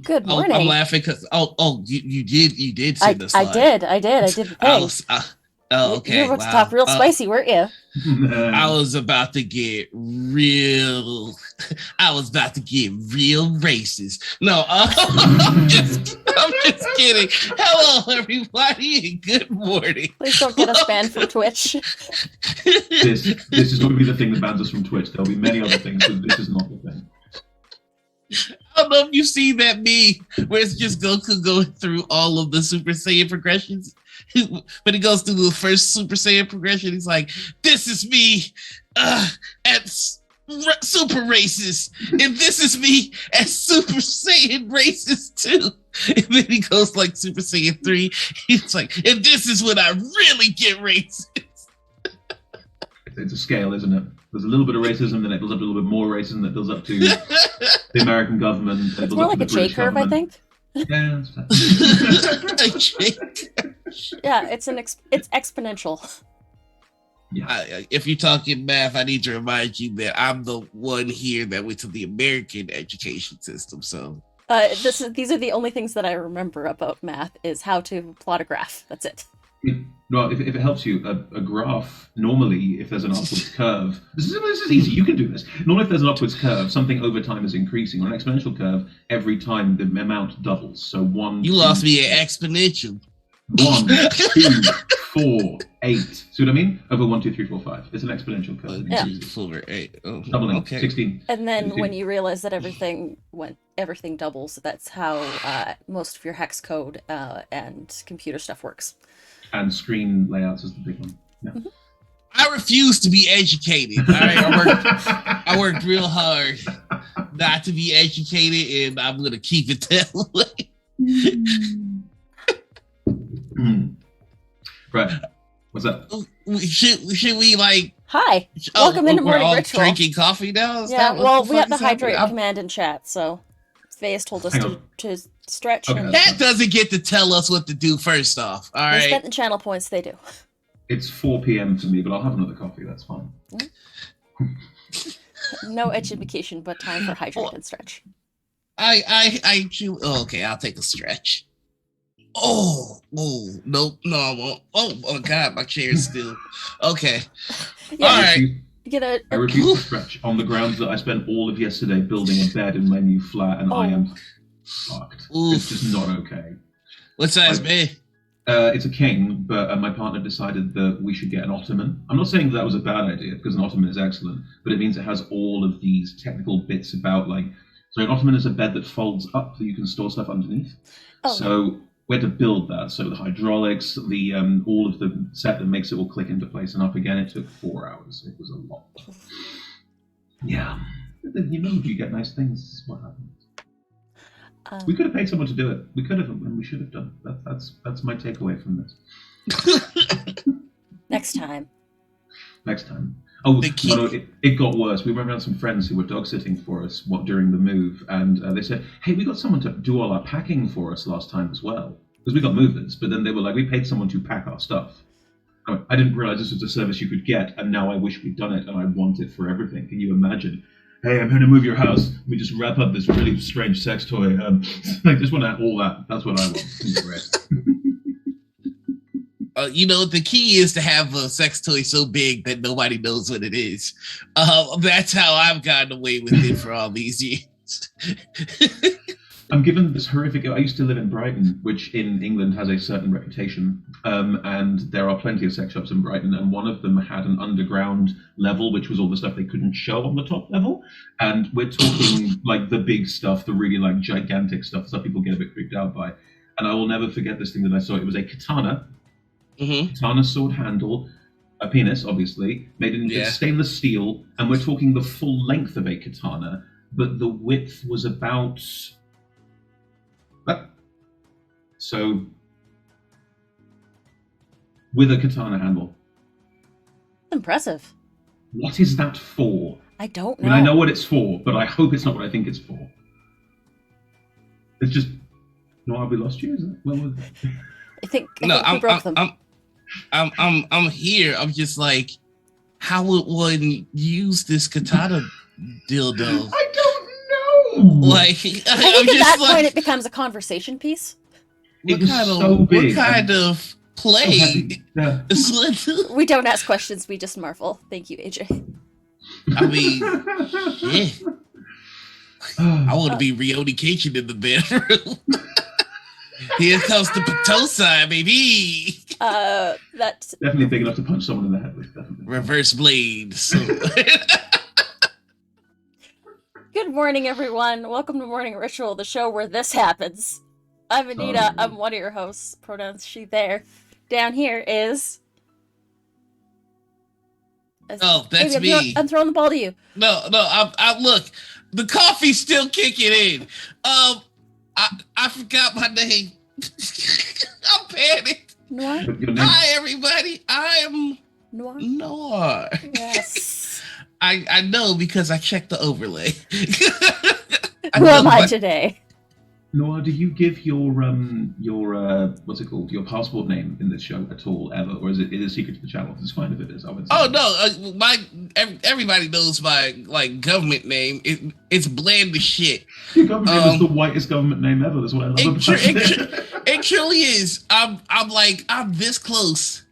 Good Oh, morning. I'm laughing because you did send us live. I did the I thing. was oh You were okay, about to talk wow. real spicy, weren't you? I was about to get real. I was about to get real racist. No, I'm just kidding. Hello, everybody, and good morning. Please don't get us banned from Twitch. This is not going to be the thing that bans us from Twitch. There'll be many other things, but this is not the thing. I don't know if you've seen that meme where it's just Goku going through all of the Super Saiyan progressions. But he goes through the first Super Saiyan progression. He's like, "This is me at super racist, and this is me at Super Saiyan racist too." And then he goes like Super Saiyan 3. He's like, "And this is when I really get racist." It's a scale, isn't it? There's a little bit of racism, then it builds up to a little bit more racism, that builds up to the American government. It's more like a J curve, I think. Yeah, yeah, it's exponential. Yeah. If you're talking math, I need to remind you that I'm the one here that went to the American education system. So these are the only things that I remember about math is how to plot a graph. That's it. Well, if it helps you, a graph, normally, if there's an upwards curve, this is easy, you can do this. Normally, if there's an upwards curve, something over time is increasing. On an exponential curve, every time the amount doubles. So you lost me at exponential. 1, 2, 4, 8. See what I mean? Over 1, 2, 3, 4, 5. It's an exponential curve. Yeah. 4, 8. Oh, doubling. Okay. 16. And then 17. when you realize that everything doubles, that's how most of your hex code and computer stuff works. And screen layouts is the big one. Yeah. Mm-hmm. I refuse to be educated. All right, I worked real hard not to be educated, and I'm gonna keep it that way. Right. What's up? Should we like? Hi. Welcome into morning all ritual. Drinking coffee now? Yeah. Well, we have the hydrate command in chat, so Faye's told us to stretch. Okay. And That doesn't get to tell us what to do first off. All they right. spent the channel points. They do. It's 4 p.m. for me, but I'll have another coffee. That's fine. No education, but time for hydrate and stretch. Okay, I'll take a stretch. Oh, nope, no, I won't. Oh God, my chair is still okay. Yeah, all right. I refuse to stretch on the grounds that I spent all of yesterday building a bed in my new flat, and I am fucked. It's just not okay. What size bed? It's a king, but my partner decided that we should get an ottoman. I'm not saying that was a bad idea, because an ottoman is excellent, but it means it has all of these technical bits about, like, so an ottoman is a bed that folds up that you can store stuff underneath. Oh. So we had to build that. So the hydraulics, the all of the set that makes it all click into place and up again. It took 4 hours. It was a lot. Yeah. You know, you get nice things. This is what happens. We could have paid someone to do it. We could have, and we should have done. That's my takeaway from this. Next time. Oh, it got worse. We went around some friends who were dog sitting for us during the move, and they said, "Hey, we got someone to do all our packing for us last time as well, because we got movers." But then they were like, "We paid someone to pack our stuff." I didn't realize this was a service you could get, and now I wish we'd done it, and I want it for everything. Can you imagine? Hey, I'm here to move your house. We just wrap up this really strange sex toy. I just want all that. That's what I want. The key is to have a sex toy so big that nobody knows what it is. That's how I've gotten away with it for all these years. I'm given this horrific. I used to live in Brighton, which in England has a certain reputation, and there are plenty of sex shops in Brighton, and one of them had an underground level, which was all the stuff they couldn't show on the top level. And we're talking like the big stuff, the really like gigantic stuff people get a bit freaked out by. And I will never forget this thing that I saw. It was a katana. Mm-hmm. Katana sword handle, a penis, obviously, made in stainless steel, and we're talking the full length of a katana, but the width was about that. So, with a katana handle. Impressive. What is that for? I don't know. I mean, I know what it's for, but I hope it's not what I think it's for. It's just, no, have we lost you? Is it? Well, I think we broke them. I'm here. I'm just like, how would one use this katana dildo? I don't know. Like, I think I'm at just that like, point it becomes a conversation piece. It was so big. what kind of So play? heavy. Yeah. We don't ask questions, we just marvel. Thank you, AJ. I mean, shit. I want to be reunification in the bedroom. Here comes the Potosi, baby. That's Definitely big enough to punch someone in the head with. Definitely. Reverse blade. So. Good morning, everyone. Welcome to Morning Ritual, the show where this happens. I'm Anita. I'm one of your hosts. Pronouns she, there. Down here is... Oh, that's me. I'm throwing the ball to you. No, I look. The coffee's still kicking in. I forgot my name. I'm panicked. Noir? Hi, everybody. I am Noir. Yes. I know because I checked the overlay. Who am I today? Noah, do you give your what's it called, your passport name in this show at all ever, or is it a secret to the channel? It's fine if it is. Oh no, everybody knows my government name. It's bland as shit. Your government name is the whitest government name ever. That's what I love about it. It truly is. I'm this close.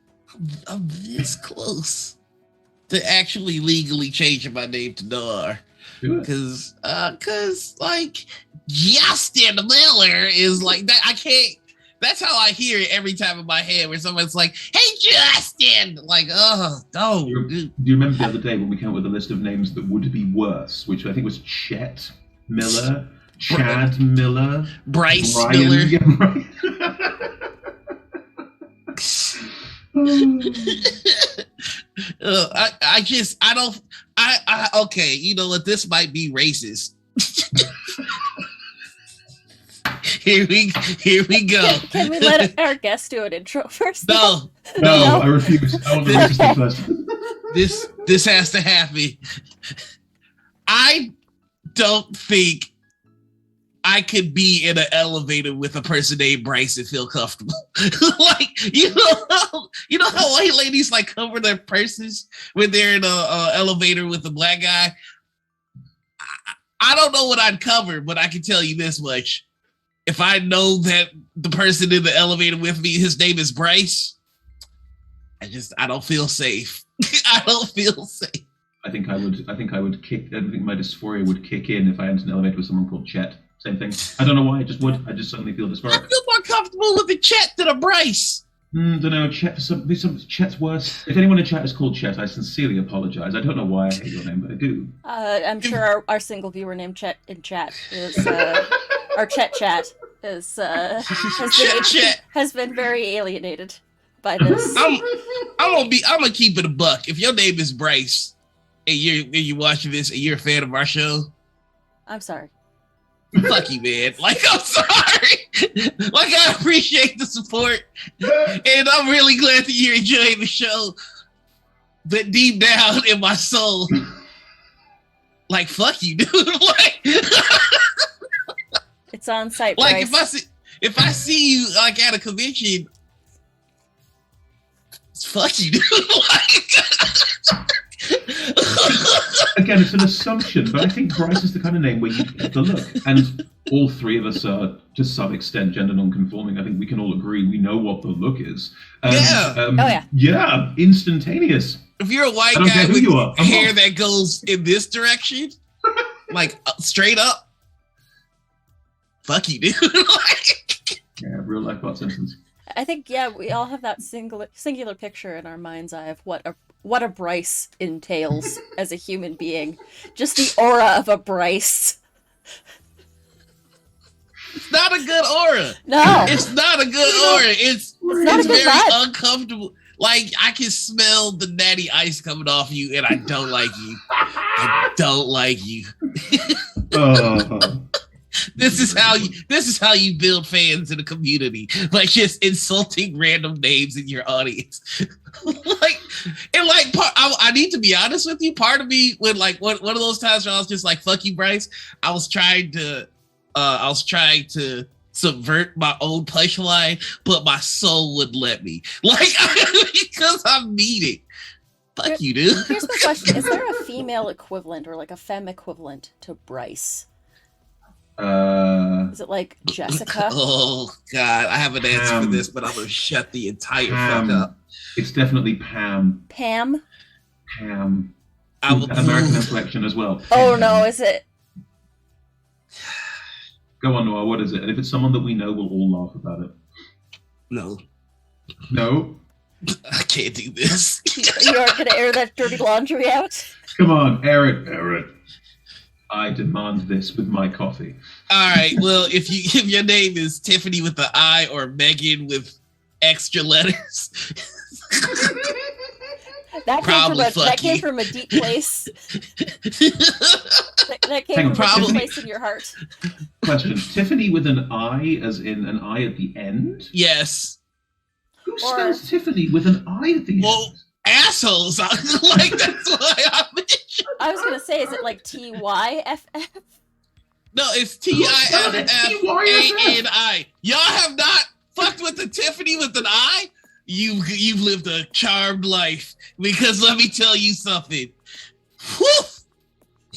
I'm this close to actually legally changing my name to Noir. Because like Justin Miller is like that. I can't. That's how I hear it every time in my head, where someone's like, "Hey, Justin!" Like, oh, no. Do you remember the other day when we came up with a list of names that would be worse, which I think was Chet Miller, Chad Miller, Bryce Brian, Miller. Yeah, right. Okay, you know what? This might be racist. Here we go. Can we let our guest do an intro first? No, I refuse. I want the interesting first. This has to happen. I don't think I could be in an elevator with a person named Bryce and feel comfortable. Like, you know how white ladies like cover their purses when they're in a elevator with a black guy? I don't know what I'd cover, but I can tell you this much. If I know that the person in the elevator with me, his name is Bryce, I don't feel safe. I don't feel safe. I think my dysphoria would kick in if I entered an elevator with someone called Chet. Same thing. I don't know why. I just suddenly feel dysphoric. I feel more comfortable with a Chet than a Bryce. Don't know. Chet, Chet's worse. If anyone in chat is called Chet, I sincerely apologize. I don't know why I hate your name, but I do. I'm sure our single viewer named Chet in chat is our Chet has been very alienated by this. I'm gonna keep it a buck. If your name is Bryce and you're watching this and you're a fan of our show, I'm sorry. Fuck you, man. Like, I'm sorry. Like, I appreciate the support, and I'm really glad that you're enjoying the show. But deep down in my soul, like, fuck you, dude. Like, it's on site. Like, Bryce. if I see you like at a convention, fuck you, dude. Like, again, it's an assumption, but I think Bryce is the kind of name where you get the look. And all three of us are, to some extent, gender non-conforming. I think we can all agree we know what the look is. Yeah, instantaneous. If you're a white guy with hair that goes in this direction, like straight up, fuck you, dude. Yeah, real life Bart Simpsons. I think, yeah, we all have that singular picture in our mind's eye of what a Bryce entails as a human being. Just the aura of a Bryce. It's not a good aura. No. It's not a good aura. It's very uncomfortable. Like, I can smell the natty ice coming off you, and I don't like you. I don't like you. This is how you build fans in a community, like just insulting random names in your audience. I need to be honest with you. Part of me, when like one of those times where I was just like, "Fuck you, Bryce," I was trying to subvert my own punchline, but my soul wouldn't let me. Like, because I mean it. Fuck you, dude. Here's the question: is there a female equivalent or like a femme equivalent to Bryce? Is it like Jessica? Oh God, I have an answer for this, but I'm gonna shut the entire fuck up. It's definitely Pam. Pam? Pam. I will, American inflection as well. Oh no, is it? Go on, Noir, what is it? And if it's someone that we know, we'll all laugh about it. No. No? I can't do this. You aren't gonna air that dirty laundry out? Come on, air it. I demand this with my coffee. All right. Well, if your name is Tiffany with the I or Megan with extra letters, that came from a deep place. that came from a deep place in your heart. Question: Tiffany with an I, as in an I at the end? Yes. Who spells Tiffany with an I at the end? Assholes. Like, that's why I mentioned. I was gonna say, is it like TYFF? No, it's TIFFANI. Y'all have not fucked with the Tiffany with an I? You've lived a charmed life, because let me tell you something. Whew,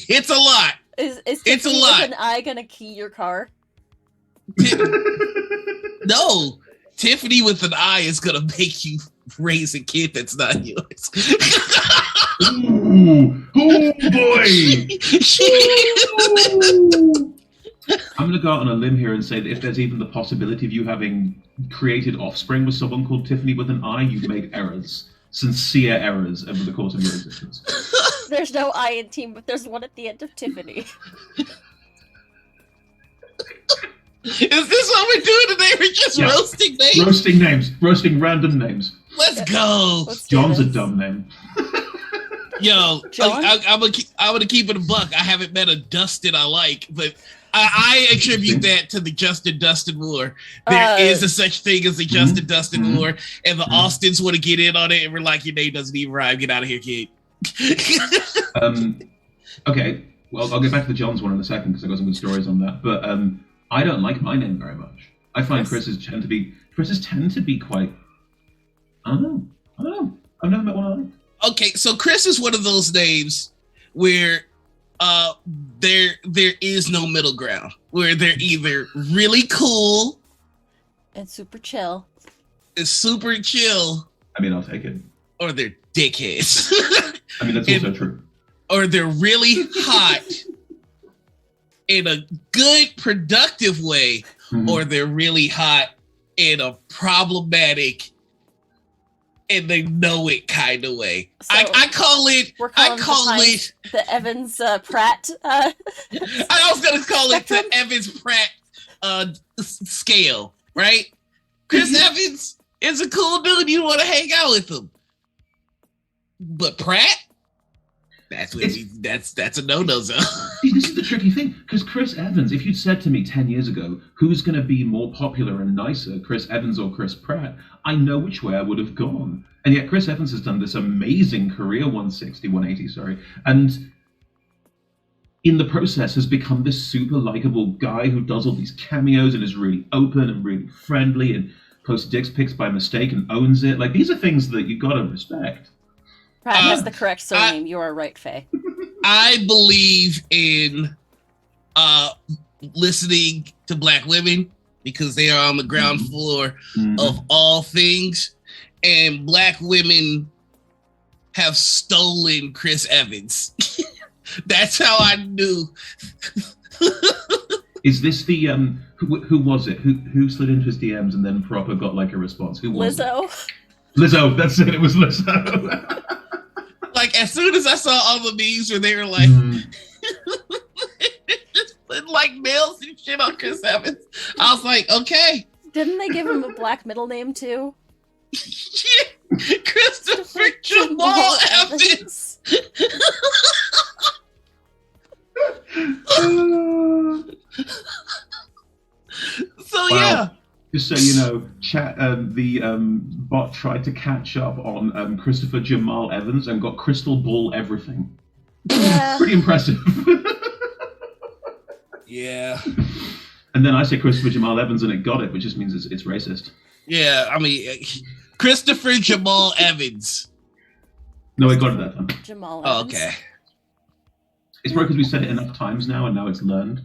it's a lot. Is it's a Tiffany lot. with an I gonna key your car? No, Tiffany with an I is gonna make you raise a kid that's not yours. Ooh, oh boy! I'm going to go out on a limb here and say that if there's even the possibility of you having created offspring with someone called Tiffany with an I, you've made errors. Sincere errors over the course of your existence. There's no I in team, but there's one at the end of Tiffany. Is this what we're doing today? We're just roasting names? Roasting names. Roasting random names. Let's go. John's a dumb name. Yo, I'm gonna keep it a buck. I haven't met a Dustin I like, but I attribute that to the Justin Dustin war. There is a such thing as the Justin Dustin war, and the Austins want to get in on it, and we're like, your name doesn't even rhyme. Get out of here, kid. Okay, well, I'll get back to the Johns one in a second because I've got some good stories on that. But I don't like my name very much. I find Chris's tend to be quite. I don't know. I've never met one I like. Okay, so Chris is one of those names where there is no middle ground, where they're either really cool and super chill. I mean, I'll take it. Or they're dickheads. I mean, that's also true. Or they're really hot in a good, productive way, or they're really hot in a problematic and they know it kind of way. So I call it the Evans Pratt. I was gonna call it the Evans Pratt scale, right? Chris Evans is a cool dude. You want to hang out with him, but Pratt, that's a no-no zone. This is the tricky thing, because Chris Evans, if you'd said to me 10 years ago, who's going to be more popular and nicer, Chris Evans or Chris Pratt, I know which way I would have gone. And yet Chris Evans has done this amazing career, 180, and in the process has become this super likable guy who does all these cameos and is really open and really friendly and posts dick pics by mistake and owns it. Like, these are things that you got to respect. Pratt has the correct surname. You are right, Faye. I believe in listening to Black women because they are on the ground floor of all things, and Black women have stolen Chris Evans. That's how I knew. Is this the who was it? Who slid into his DMs and then proper got like a response? Who was Lizzo? It? Lizzo, that's it. It was Lizzo. Like, as soon as I saw all the memes where they were like, just putting like nails and shit on Chris Evans, I was like, okay. Didn't they give him a black middle name too? Christopher Jamal Evans. So yeah. Just so you know, the bot tried to catch up on Christopher Jamal Evans and got crystal ball everything. Yeah. Pretty impressive. Yeah. And then I say Christopher Jamal Evans and it got it, which just means it's racist. Yeah, I mean, Christopher Jamal Evans. No, I got it that time. Jamal Evans. Oh, okay. It's probably because we said it enough times now and now it's learned.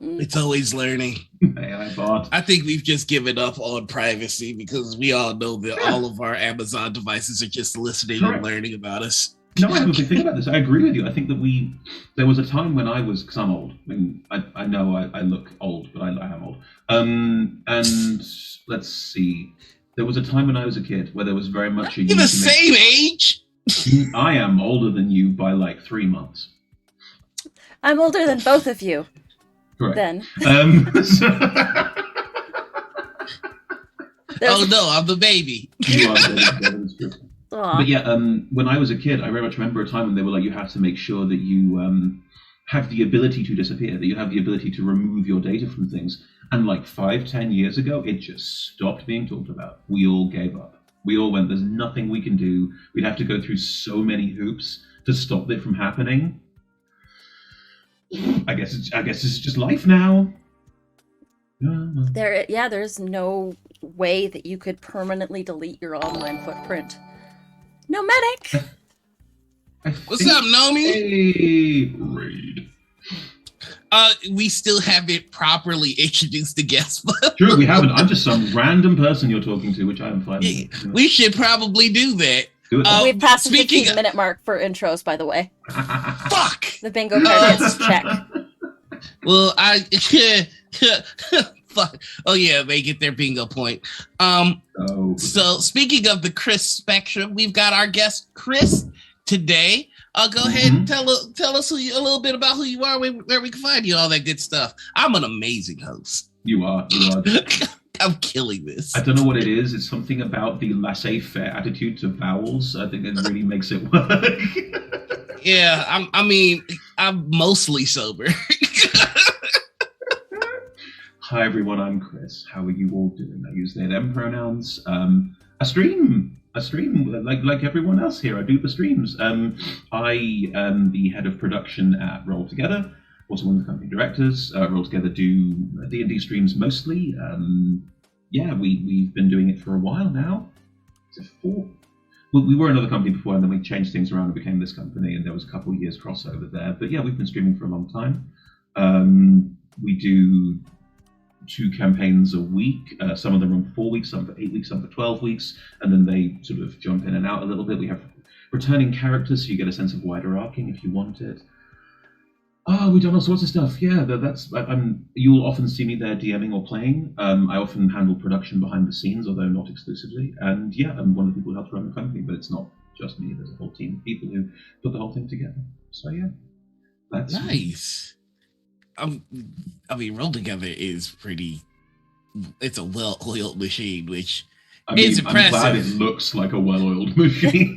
It's always learning. Hey, I bought. I think we've just given up on privacy because we all know that all of our Amazon devices are just listening and learning about us. No, I have a big thing about this. I agree with you. I think that there was a time when I was, because I'm old. I mean, I know I look old, but I am old. And let's see. There was a time when I was a kid where there was very much You're the same age. I am older than you by like 3 months. I'm older than both of you. Correct. Then. Oh no, I'm the baby. You are the But yeah, when I was a kid, I very much remember a time when they were like, you have to make sure that you have the ability to disappear, that you have the ability to remove your data from things. And like 5-10 years ago, it just stopped being talked about. We all gave up. We all went, there's nothing we can do. We'd have to go through so many hoops to stop it from happening. I guess it's just life now. There's no way that you could permanently delete your online footprint. No medic. What's up, Nomi? Hey, Raid. We still haven't properly introduced the guest. True, we haven't. I'm just some random person you're talking to, which I am fine with. We should probably do that. We've passed the 15-minute mark for intros, by the way. Fuck! The bingo card gets check. Well, fuck. Oh yeah, they get their bingo point. So speaking of the Chris spectrum, we've got our guest Chris today. Go ahead and tell us a little bit about who you are, where we can find you, all that good stuff. I'm an amazing host. You are. I'm killing this. I don't know what it is. It's something about the laissez-faire attitude to vowels. I think it really makes it work. Yeah, I'm mostly sober. Hi everyone, I'm Chris. How are you all doing? I use they them pronouns. A stream like everyone else here. I do the streams. I am the head of production at RollTogether. Also one of the company directors. RollTogether do D&D streams mostly. We've been doing it for a while now. Is it 4? Well, we were another company before, and then we changed things around and became this company, and there was a couple of years crossover there. But yeah, we've been streaming for a long time. We do 2 campaigns a week. Some of them run 4 weeks, some for 8 weeks, some for 12 weeks, and then they sort of jump in and out a little bit. We have returning characters, so you get a sense of wider arcing if you want it. We've done all sorts of stuff. Yeah, you'll often see me there DMing or playing. I often handle production behind the scenes, although not exclusively. And yeah, I'm one of the people who helps run the company, but it's not just me. There's a whole team of people who put the whole thing together. So yeah, that's nice. RollTogether is it's a well-oiled machine, which is impressive. I'm glad it looks like a well-oiled machine.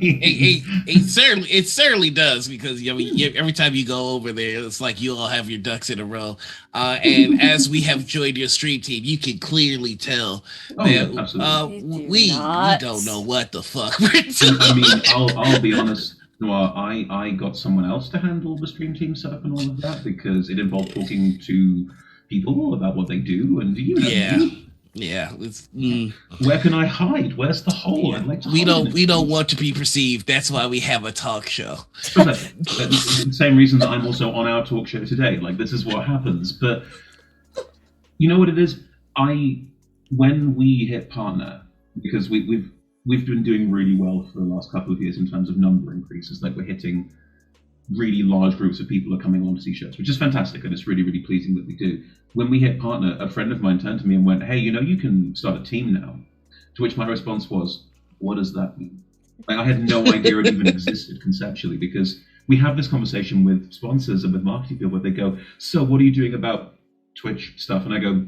it certainly does, because every time you go over there, it's like you all have your ducks in a row. And as we have joined your stream team, you can clearly tell that we don't know what the fuck we're doing. I mean, I'll be honest. Noir, I got someone else to handle the stream team setup and all of that, because it involved talking to people about what they do, and Yeah. Where can I hide? Where's the hole? Yeah. I'd like to we don't want to be perceived. That's why we have a talk show. The same reason that I'm also on our talk show today. Like, this is what happens. But you know what it is? When we hit partner, because we've been doing really well for the last couple of years in terms of number increases. Like, we're hitting really large groups of people are coming on to see shows, which is fantastic, and it's really, really pleasing that we do. When we hit partner, a friend of mine turned to me and went, "Hey, you can start a team now." To which my response was, "What does that mean?" Like, I had no idea it even existed conceptually, because we have this conversation with sponsors and with marketing people where they go, "So what are you doing about Twitch stuff?" And I go,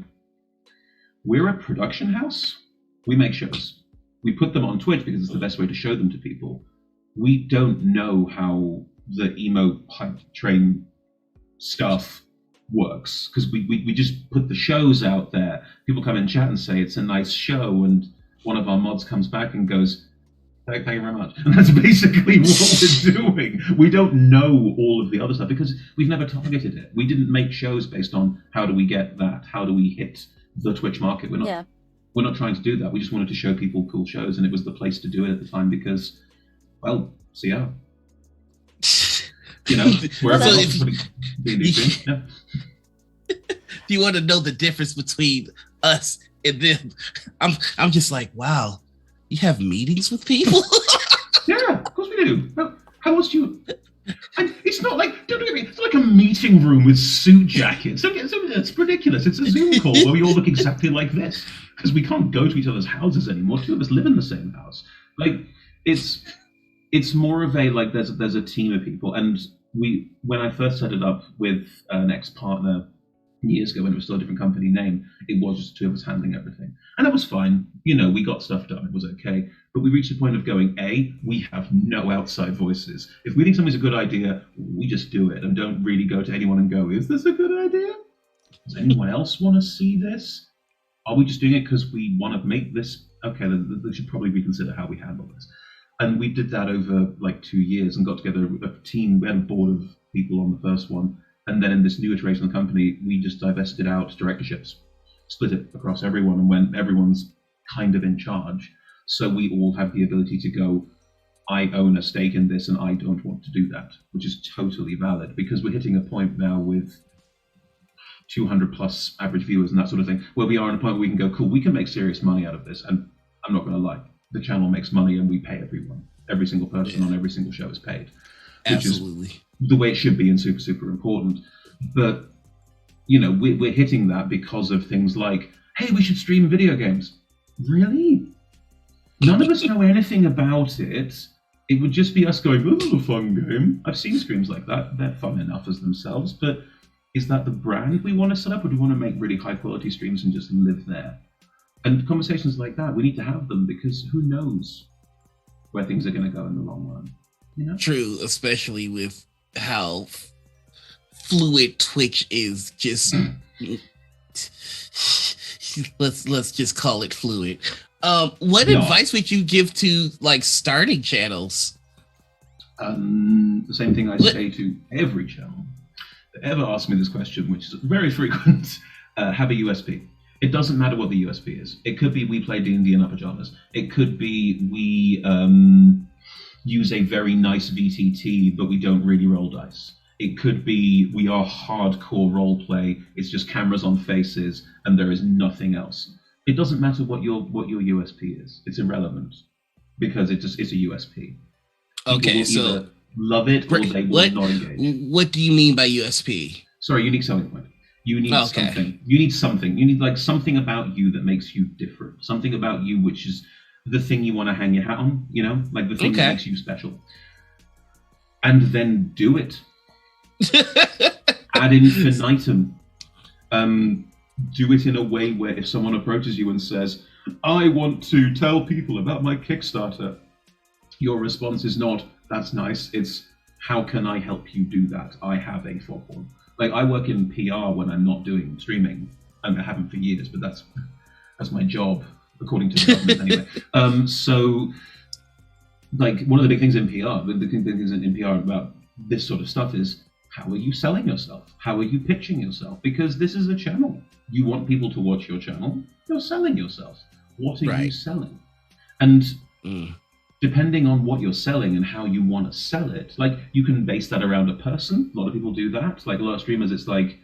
"We're a production house. We make shows. We put them on Twitch because it's the best way to show them to people. We don't know how the emo hype train stuff works, because we just put the shows out there. People come in chat and say it's a nice show, and one of our mods comes back and goes, thank you very much." And that's basically what we're doing. We don't know all of the other stuff because we've never targeted it. We didn't make shows based on how do we get that, how do we hit the Twitch market. We're not trying to do that. We just wanted to show people cool shows, and it was the place to do it at the time because, well, CR. Wherever else you want to know the difference between us and them, I'm just like, wow, you have meetings with people? Yeah, of course we do. How else do you? And it's not like, don't get me, it's not like a meeting room with suit jackets. It's ridiculous. It's a Zoom call where we all look exactly like this because we can't go to each other's houses anymore. Two of us live in the same house. Like, it's more of a like there's a team of people. And when I first set it up with an ex-partner years ago when it was still a different company name, it was just two of us handling everything. And that was fine. We got stuff done. It was okay. But we reached a point of going, we have no outside voices. If we think something's a good idea, we just do it and don't really go to anyone and go, is this a good idea? Does anyone else want to see this? Are we just doing it because we want to make this? Okay, then we should probably reconsider how we handle this. And we did that over like 2 years and got together a team. We had a board of people on the first one. And then in this new iteration of the company, we just divested out directorships, split it across everyone, and when everyone's kind of in charge. So we all have the ability to go, I own a stake in this and I don't want to do that, which is totally valid because we're hitting a point now with 200 plus average viewers and that sort of thing, where we are at a point where we can go, cool, we can make serious money out of this. And I'm not going to lie, the channel makes money and we pay everyone. Every single person on every single show is paid. Absolutely. Which is the way it should be and super, super important. But, we're hitting that because of things like, hey, we should stream video games. Really? None of us know anything about it. It would just be us going, this is a fun game. I've seen streams like that. They're fun enough as themselves. But is that the brand we want to set up, or do we want to make really high quality streams and just live there? And conversations like that, we need to have them because who knows where things are going to go in the long run. True, especially with how fluid Twitch is. Just let's just call it fluid. What advice would you give to like starting channels? The same thing I say to every channel that ever asks me this question, which is very frequent. Have a USP. It doesn't matter what the USP is. It could be we play D&D in our pajamas. It could be we use a very nice VTT, but we don't really roll dice. It could be we are hardcore role play. It's just cameras on faces, and there is nothing else. It doesn't matter what your USP is. It's irrelevant because it's a USP. Okay, so love it or they will not engage. What do you mean by USP? Sorry, unique selling point. You need something. You need something. You need like something about you that makes you different. Something about you which is the thing you want to hang your hat on, like the thing that makes you special. And then do it. Ad infinitum. Do it in a way where if someone approaches you and says, I want to tell people about my Kickstarter, your response is not, that's nice. It's, how can I help you do that? I have a foghorn. Like, I work in PR when I'm not doing streaming. I haven't for years, but that's my job, according to the government anyway. So, like, one of the big things in PR, the big things in PR about this sort of stuff is, how are you selling yourself? How are you pitching yourself? Because this is a channel. You want people to watch your channel. You're selling yourself. What are you selling? And depending on what you're selling and how you want to sell it, like, you can base that around a person. A lot of people do that. Like, a lot of streamers, it's like,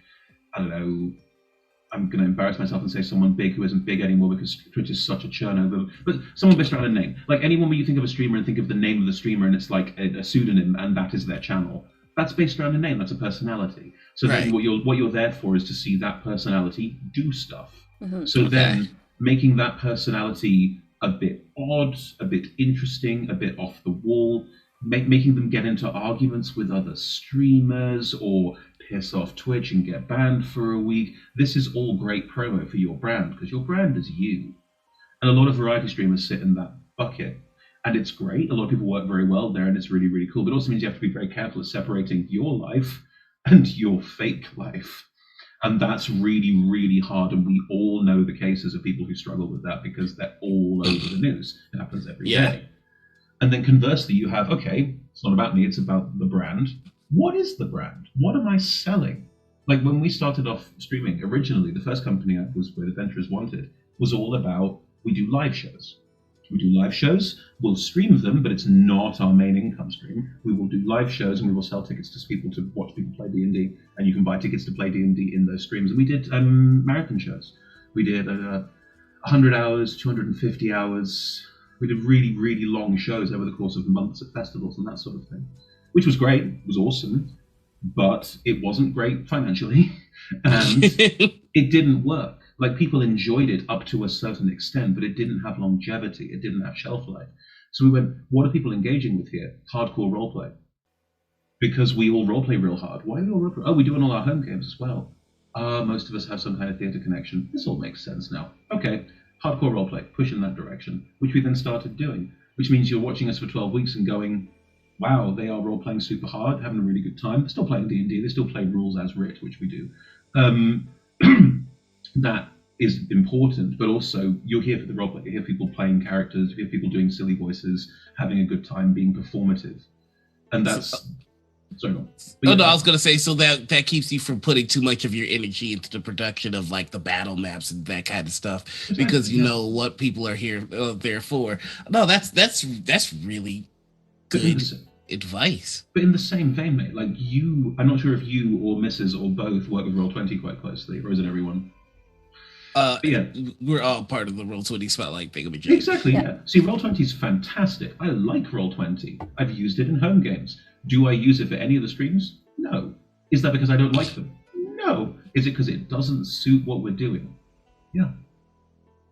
I don't know, I'm going to embarrass myself and say someone big who isn't big anymore because Twitch is such a churnover. But someone based around a name. Like, anyone where you think of a streamer and think of the name of the streamer and it's like a pseudonym and that is their channel. That's based around a name. That's a personality. So then what you're there for is to see that personality do stuff. So then making that personality a bit odd, a bit interesting, a bit off the wall, making them get into arguments with other streamers or piss off Twitch and get banned for a week. This is all great promo for your brand because your brand is you. And a lot of variety streamers sit in that bucket. And it's great. A lot of people work very well there and it's really, really cool. But it also means you have to be very careful at separating your life and your fake life. And that's really, really hard. And we all know the cases of people who struggle with that because they're all over the news. It happens every day. And then conversely, you have, okay, it's not about me, it's about the brand. What is the brand? What am I selling? Like when we started off streaming, originally, the first company I was with, Adventurers Wanted, was all about, we do live shows. We do live shows. We'll stream them, but it's not our main income stream. We will do live shows, and we will sell tickets to people to watch people play D&D, and you can buy tickets to play D&D in those streams. And we did marathon shows. We did 100 hours, 250 hours. We did really, really long shows over the course of months at festivals and that sort of thing, which was great. It was awesome, but it wasn't great financially, and it didn't work. Like, people enjoyed it up to a certain extent, but it didn't have longevity. It didn't have shelf life. So we went, what are people engaging with here? Hardcore roleplay. Because we all roleplay real hard. Why do we all roleplay? Oh, we do it on all our home games as well. Most of us have some kind of theatre connection. This all makes sense now. Okay, hardcore roleplay, push in that direction, which we then started doing, which means you're watching us for 12 weeks and going, wow, they are role-playing super hard, having a really good time. They're still playing D&D. They still play rules as writ, which we do. That is important, but also you're here for the roleplay. You hear people playing characters, you hear people doing silly voices, having a good time, being performative. And that's... Sorry, no. I was going to say, so that keeps you from putting too much of your energy into the production of, like, the battle maps and that kind of stuff, exactly, because you know what people are here there for. No, that's really good advice. But in the same vein, mate, like, I'm not sure if you or Mrs. or both work with Roll20 quite closely, or is it everyone? Yeah, we're all part of the Roll20 Spotlight thingamajig. Exactly, yeah. See, Roll20 is fantastic. I like Roll20. I've used it in home games. Do I use it for any of the streams? No. Is that because I don't like them? No. Is it because it doesn't suit what we're doing? Yeah.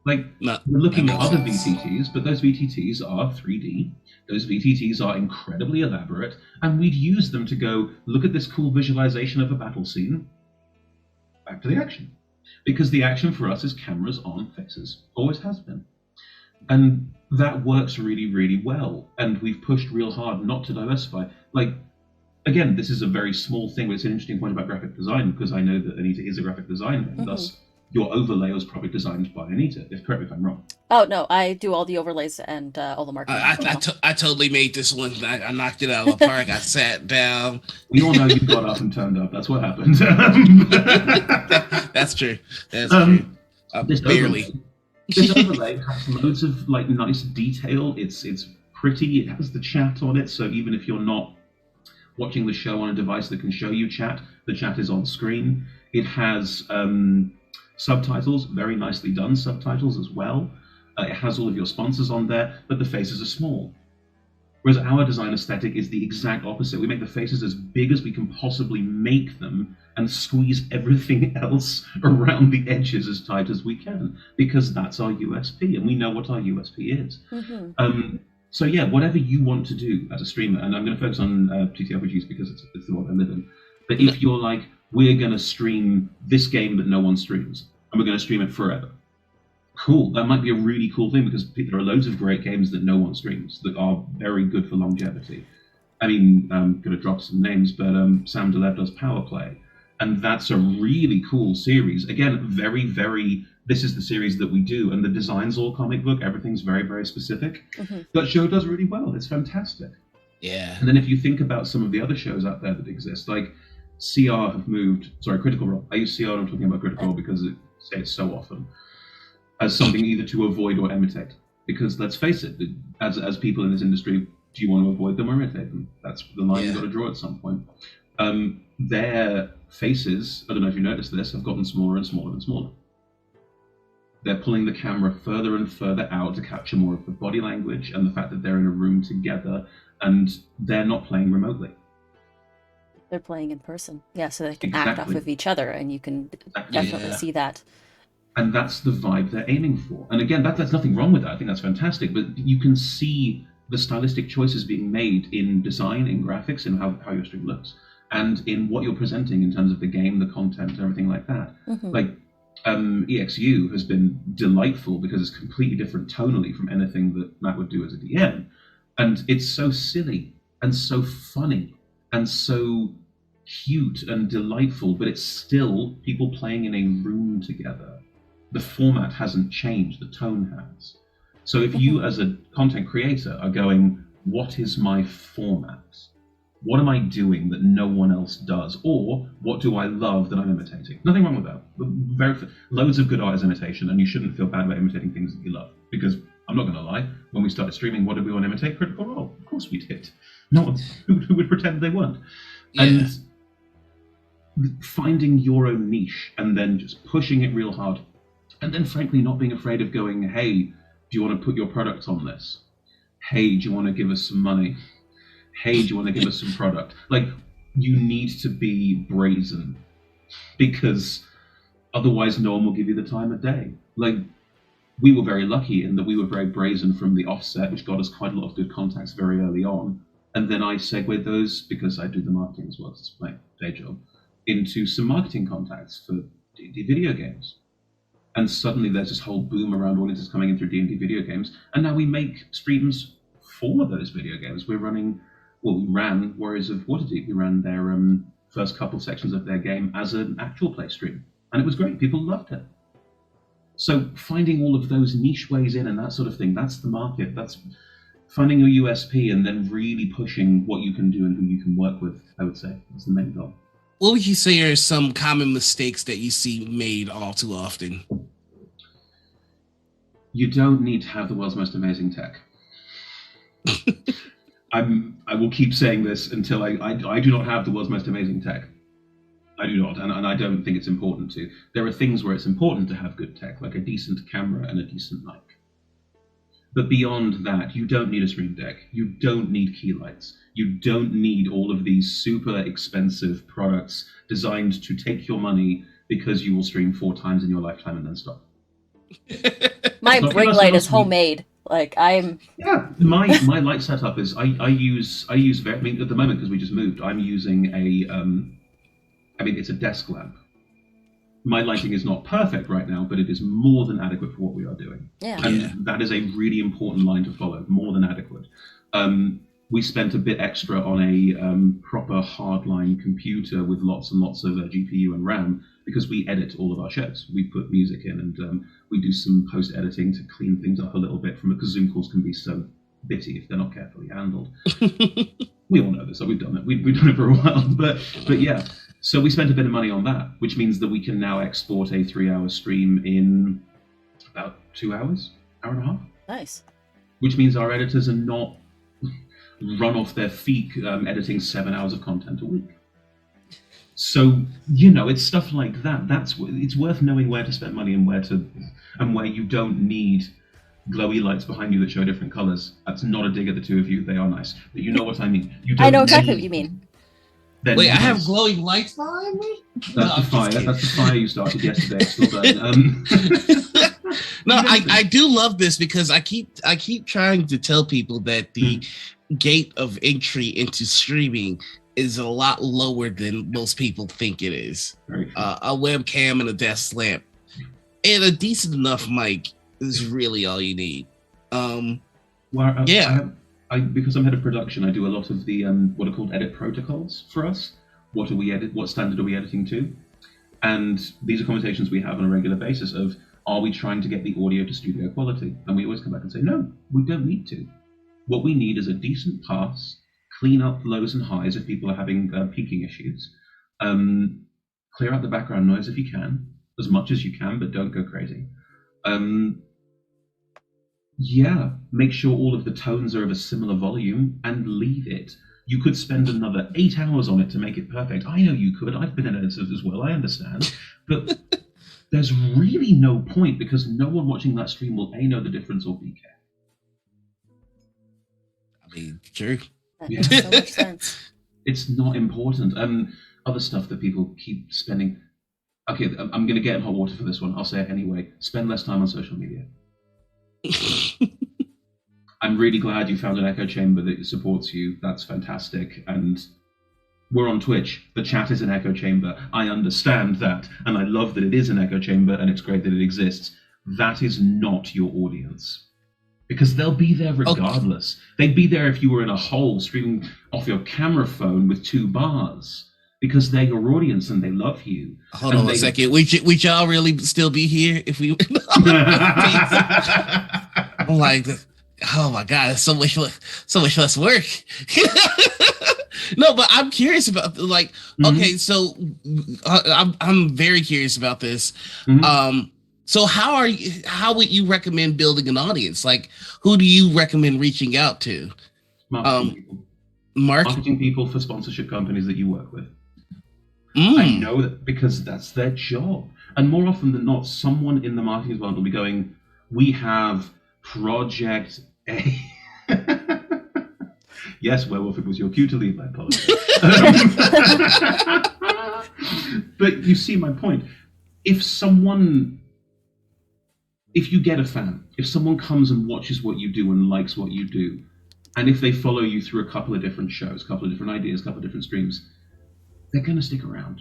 Like, we're looking at other VTTs, but those VTTs are 3D. Those VTTs are incredibly elaborate, and we'd use them to go, look at this cool visualization of a battle scene. Back to the action. Because the action for us is cameras on faces. Always has been. And that works really, really well. And we've pushed real hard not to diversify. Like, again, this is a very small thing, but it's an interesting point about graphic design, because I know that Anita is a graphic designer, and thus your overlay was probably designed by Anita. Correct me if I'm wrong. Oh, no, I do all the overlays and all the marketing. I totally made this one. I knocked it out of the park. I sat down. We all know you got up and turned up. That's what happened. That's true. That's true. Barely. This overlay has loads of, like, nice detail. It's pretty. It has the chat on it, so even if you're not watching the show on a device that can show you chat, the chat is on screen. It has subtitles, very nicely done subtitles as well. It has all of your sponsors on there, but the faces are small. Whereas our design aesthetic is the exact opposite. We make the faces as big as we can possibly make them and squeeze everything else around the edges as tight as we can, because that's our USP, and we know what our USP is. So yeah, whatever you want to do as a streamer, and I'm going to focus on TTRPGs because it's the one I live in, but if you're like, we're going to stream this game that no one streams, and we're going to stream it forever. Cool, that might be a really cool thing, because there are loads of great games that no one streams that are very good for longevity. I mean, I'm going to drop some names, but Sam Delev does Power Play, and that's a really cool series. Again, very, very, this is the series that we do, and the design's all comic book, everything's very, very specific. That show does really well, it's fantastic. Yeah. And then if you think about some of the other shows out there that exist, like CR have moved, sorry, Critical Role. I use CR, I'm talking about Critical Role because I say it so often, as something either to avoid or imitate. Because let's face it, as people in this industry, do you want to avoid them or imitate them? That's the line you've got to draw at some point. Their faces, I don't know if you noticed this, have gotten smaller and smaller and smaller. They're pulling the camera further and further out to capture more of the body language and the fact that they're in a room together, and they're not playing remotely. They're playing in person. Yeah, so they can act off of each other, and you can definitely see that. And that's the vibe they're aiming for. And again, there's nothing wrong with that. I think that's fantastic. But you can see the stylistic choices being made in design, in graphics, in how your stream looks, and in what you're presenting in terms of the game, the content, everything like that. Like, EXU has been delightful because it's completely different tonally from anything that Matt would do as a DM. And it's so silly and so funny and so cute and delightful, but it's still people playing in a room together. The format hasn't changed, the tone has. So if you as a content creator are going, what is my format? What am I doing that no one else does? Or what do I love that I'm imitating? Nothing wrong with that. Loads of good art is imitation, and you shouldn't feel bad about imitating things that you love, because I'm not going to lie. When we started streaming, what did we want to imitate? Critical Role. Of course we did. No one who would pretend they weren't. Yeah. And finding your own niche and then just pushing it real hard. And then, frankly, not being afraid of going, hey, do you want to put your product on this? Hey, do you want to give us some money? Hey, do you want to give us some product? Like, you need to be brazen, because otherwise no one will give you the time of day. Like, we were very lucky in that we were very brazen from the offset, which got us quite a lot of good contacts very early on. And then I segued those, because I do the marketing as well, it's my day job, into some marketing contacts for D&D video games. And suddenly there's this whole boom around audiences coming in through D&D video games. And now we make streams for those video games. We ran Warriors of Waterdeep. We ran their first couple sections of their game as an actual play stream. And it was great. People loved it. So finding all of those niche ways in and that sort of thing, that's the market. That's finding your USP and then really pushing what you can do and who you can work with, I would say. That's the main goal. What would you say are some common mistakes that you see made all too often? You don't need to have the world's most amazing tech. I will keep saying this until I do not have the world's most amazing tech. I do not, and I don't think it's important to. There are things where it's important to have good tech, like a decent camera and a decent mic. But beyond that, you don't need a stream deck. You don't need key lights. You don't need all of these super expensive products designed to take your money because you will stream 4 times in your lifetime and then stop. My ring light is homemade. Like, I'm... Yeah, my light setup is, I use at the moment, because we just moved, I'm using it's a desk lamp. My lighting is not perfect right now, but it is more than adequate for what we are doing. Yeah. And that is a really important line to follow, more than adequate. We spent a bit extra on a proper hardline computer with lots and lots of GPU and RAM, because we edit all of our shows. We put music in and we do some post-editing to clean things up a little bit, because Zoom calls can be so bitty if they're not carefully handled. We all know this, so we've done it. We've done it for a while, but yeah. So we spent a bit of money on that, which means that we can now export a 3-hour stream in about 2 hours, hour and a half. Nice. Which means our editors are not run off their feet editing 7 hours of content a week. So, it's stuff like that. It's worth knowing where to spend money and where you don't need glowy lights behind you that show different colors. That's not a dig at the two of you. They are nice. But you know what I mean. I know exactly what you mean. Wait, I have glowing lights behind me? That's the fire. That's the fire you started yesterday. Still done. No, I do love this, because I keep trying to tell people that the gate of entry into streaming is a lot lower than most people think it is. A webcam and a desk lamp and a decent enough mic is really all you need. Because I'm head of production, I do a lot of the what are called edit protocols for us. What do we edit? What standard are we editing to? And these are conversations we have on a regular basis of, are we trying to get the audio to studio quality? And we always come back and say, no, we don't need to. What we need is a decent pass, clean up lows and highs if people are having peaking issues, clear out the background noise if you can, as much as you can, but don't go crazy. Make sure all of the tones are of a similar volume and leave it. You could spend another 8 hours on it to make it perfect. I know you could. I've been an editor as well. I understand. But there's really no point, because no one watching that stream will A, know the difference, or B, care. I mean, true. That makes so much sense. It's not important. Other stuff that people keep spending. Okay, I'm going to get in hot water for this one. I'll say it anyway. Spend less time on social media. I'm really glad you found an echo chamber that supports you. That's fantastic. And we're on Twitch. The chat is an echo chamber. I understand that. And I love that it is an echo chamber, and it's great that it exists. That is not your audience. Because they'll be there regardless. Okay. They'd be there if you were in a hole streaming off your camera phone with 2 bars. Because they're your audience and they love you. Hold on a second. Would y'all really still be here if we... I'm like, oh my God, it's so much less work. No, but I'm curious about, okay, so I'm very curious about this. So how would you recommend building an audience? Like, who do you recommend reaching out to? Marketing people. Marketing people for sponsorship companies that you work with. I know that because that's their job. And more often than not, someone in the marketing world will be going, we have Project A. Yes, Werewolf, it was your cue to leave, I apologize. But you see my point. If you get a fan, if someone comes and watches what you do and likes what you do, and if they follow you through a couple of different shows, a couple of different ideas, a couple of different streams, they're going to stick around.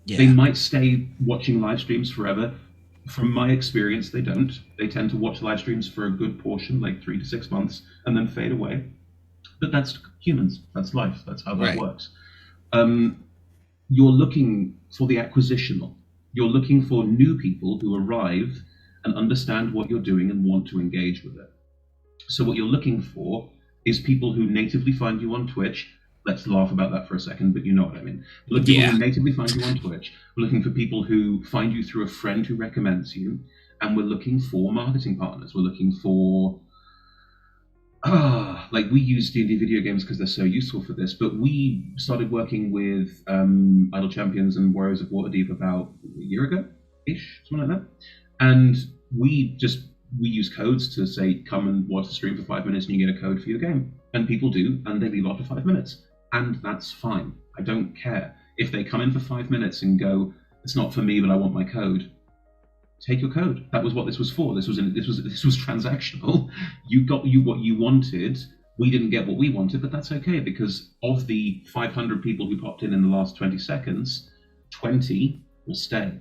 Yeah. They might stay watching live streams forever. From my experience, they don't. They tend to watch live streams for a good portion, like 3 to 6 months, and then fade away. But that's humans. That's life. That's how that works. You're looking for the acquisitional. You're looking for new people who arrive and understand what you're doing and want to engage with it. So what you're looking for is people who natively find you on Twitch. Let's laugh about that for a second, but you know what I mean. We're looking for people who natively find you on Twitch. We're looking for people who find you through a friend who recommends you. And we're looking for marketing partners. We're looking for, like we use D&D video games because they're so useful for this, but we started working with Idle Champions and Warriors of Waterdeep about a year ago-ish, something like that. And we use codes to say, come and watch the stream for 5 minutes and you get a code for your game. And people do, and they leave after 5 minutes. And that's fine. I don't care. If they come in for 5 minutes and go, it's not for me, but I want my code, take your code. That was what this was for. This was transactional. You got what you wanted. We didn't get what we wanted, but that's okay, because of the 500 people who popped in the last 20 seconds, 20 will stay.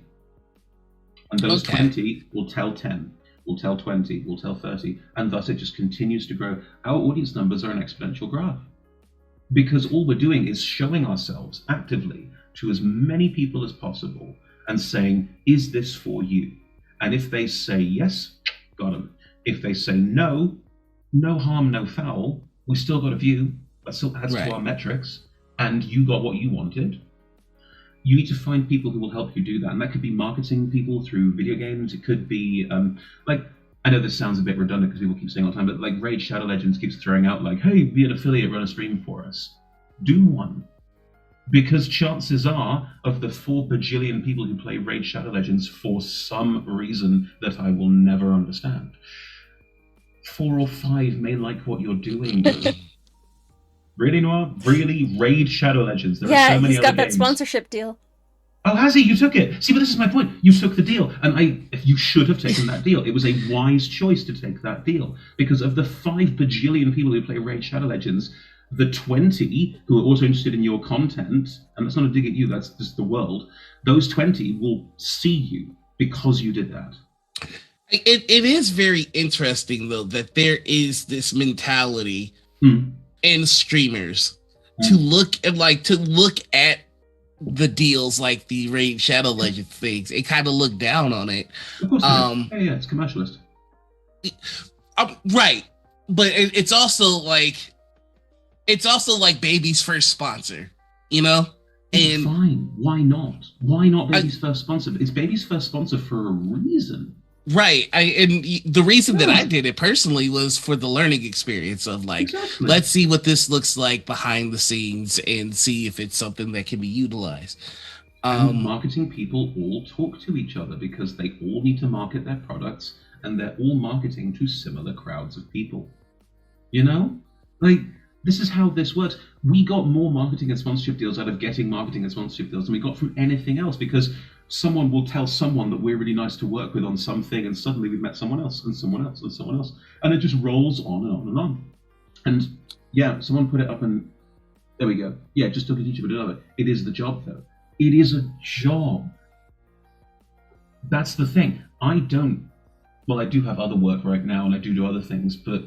And those 20 will tell 10, will tell 20, will tell 30, and thus it just continues to grow. Our audience numbers are an exponential graph, because all we're doing is showing ourselves actively to as many people as possible and saying, is this for you? And if they say yes, got them. If they say no, no harm, no foul, we still got a view. That still adds to our metrics, and you got what you wanted. You need to find people who will help you do that. And that could be marketing people through video games. It could be, I know this sounds a bit redundant because people keep saying all the time, but like Raid Shadow Legends keeps throwing out like, hey, be an affiliate, run a stream for us. Do one. Because chances are, of the 4 bajillion people who play Raid Shadow Legends for some reason that I will never understand, 4 or 5 may like what you're doing. Really, Noir? Really? Raid Shadow Legends. There are so many he's got other that games. sponsorship deal. Oh, has he? You took it. See, but this is my point. You took the deal. And you should have taken that deal. It was a wise choice to take that deal. Because of the 5 bajillion people who play Raid Shadow Legends, the 20 who are also interested in your content, and that's not a dig at you, that's just the world, those 20 will see you because you did that. It is very interesting, though, that there is this mentality in streamers to look at the deals like the Raid Shadow Legends things and kind of look down on it. Of course, it's commercialist. Right, but it's also like baby's first sponsor, you know? And fine, why not? Why not baby's first sponsor? It's baby's first sponsor for a reason. Right. And the reason that I did it personally was for the learning experience of like, let's see what this looks like behind the scenes and see if it's something that can be utilized. And marketing people all talk to each other because they all need to market their products, and they're all marketing to similar crowds of people. You know? Like, this is how this works. We got more marketing and sponsorship deals out of getting marketing and sponsorship deals than we got from anything else, because someone will tell someone that we're really nice to work with on something, and suddenly we've met someone else and someone else and someone else, and it just rolls on and on and on. And yeah, someone put it up, and there we go. Yeah, just took a teacher, but another. It is the job, though. It is a job. That's the thing. I do have other work right now, and I do other things, but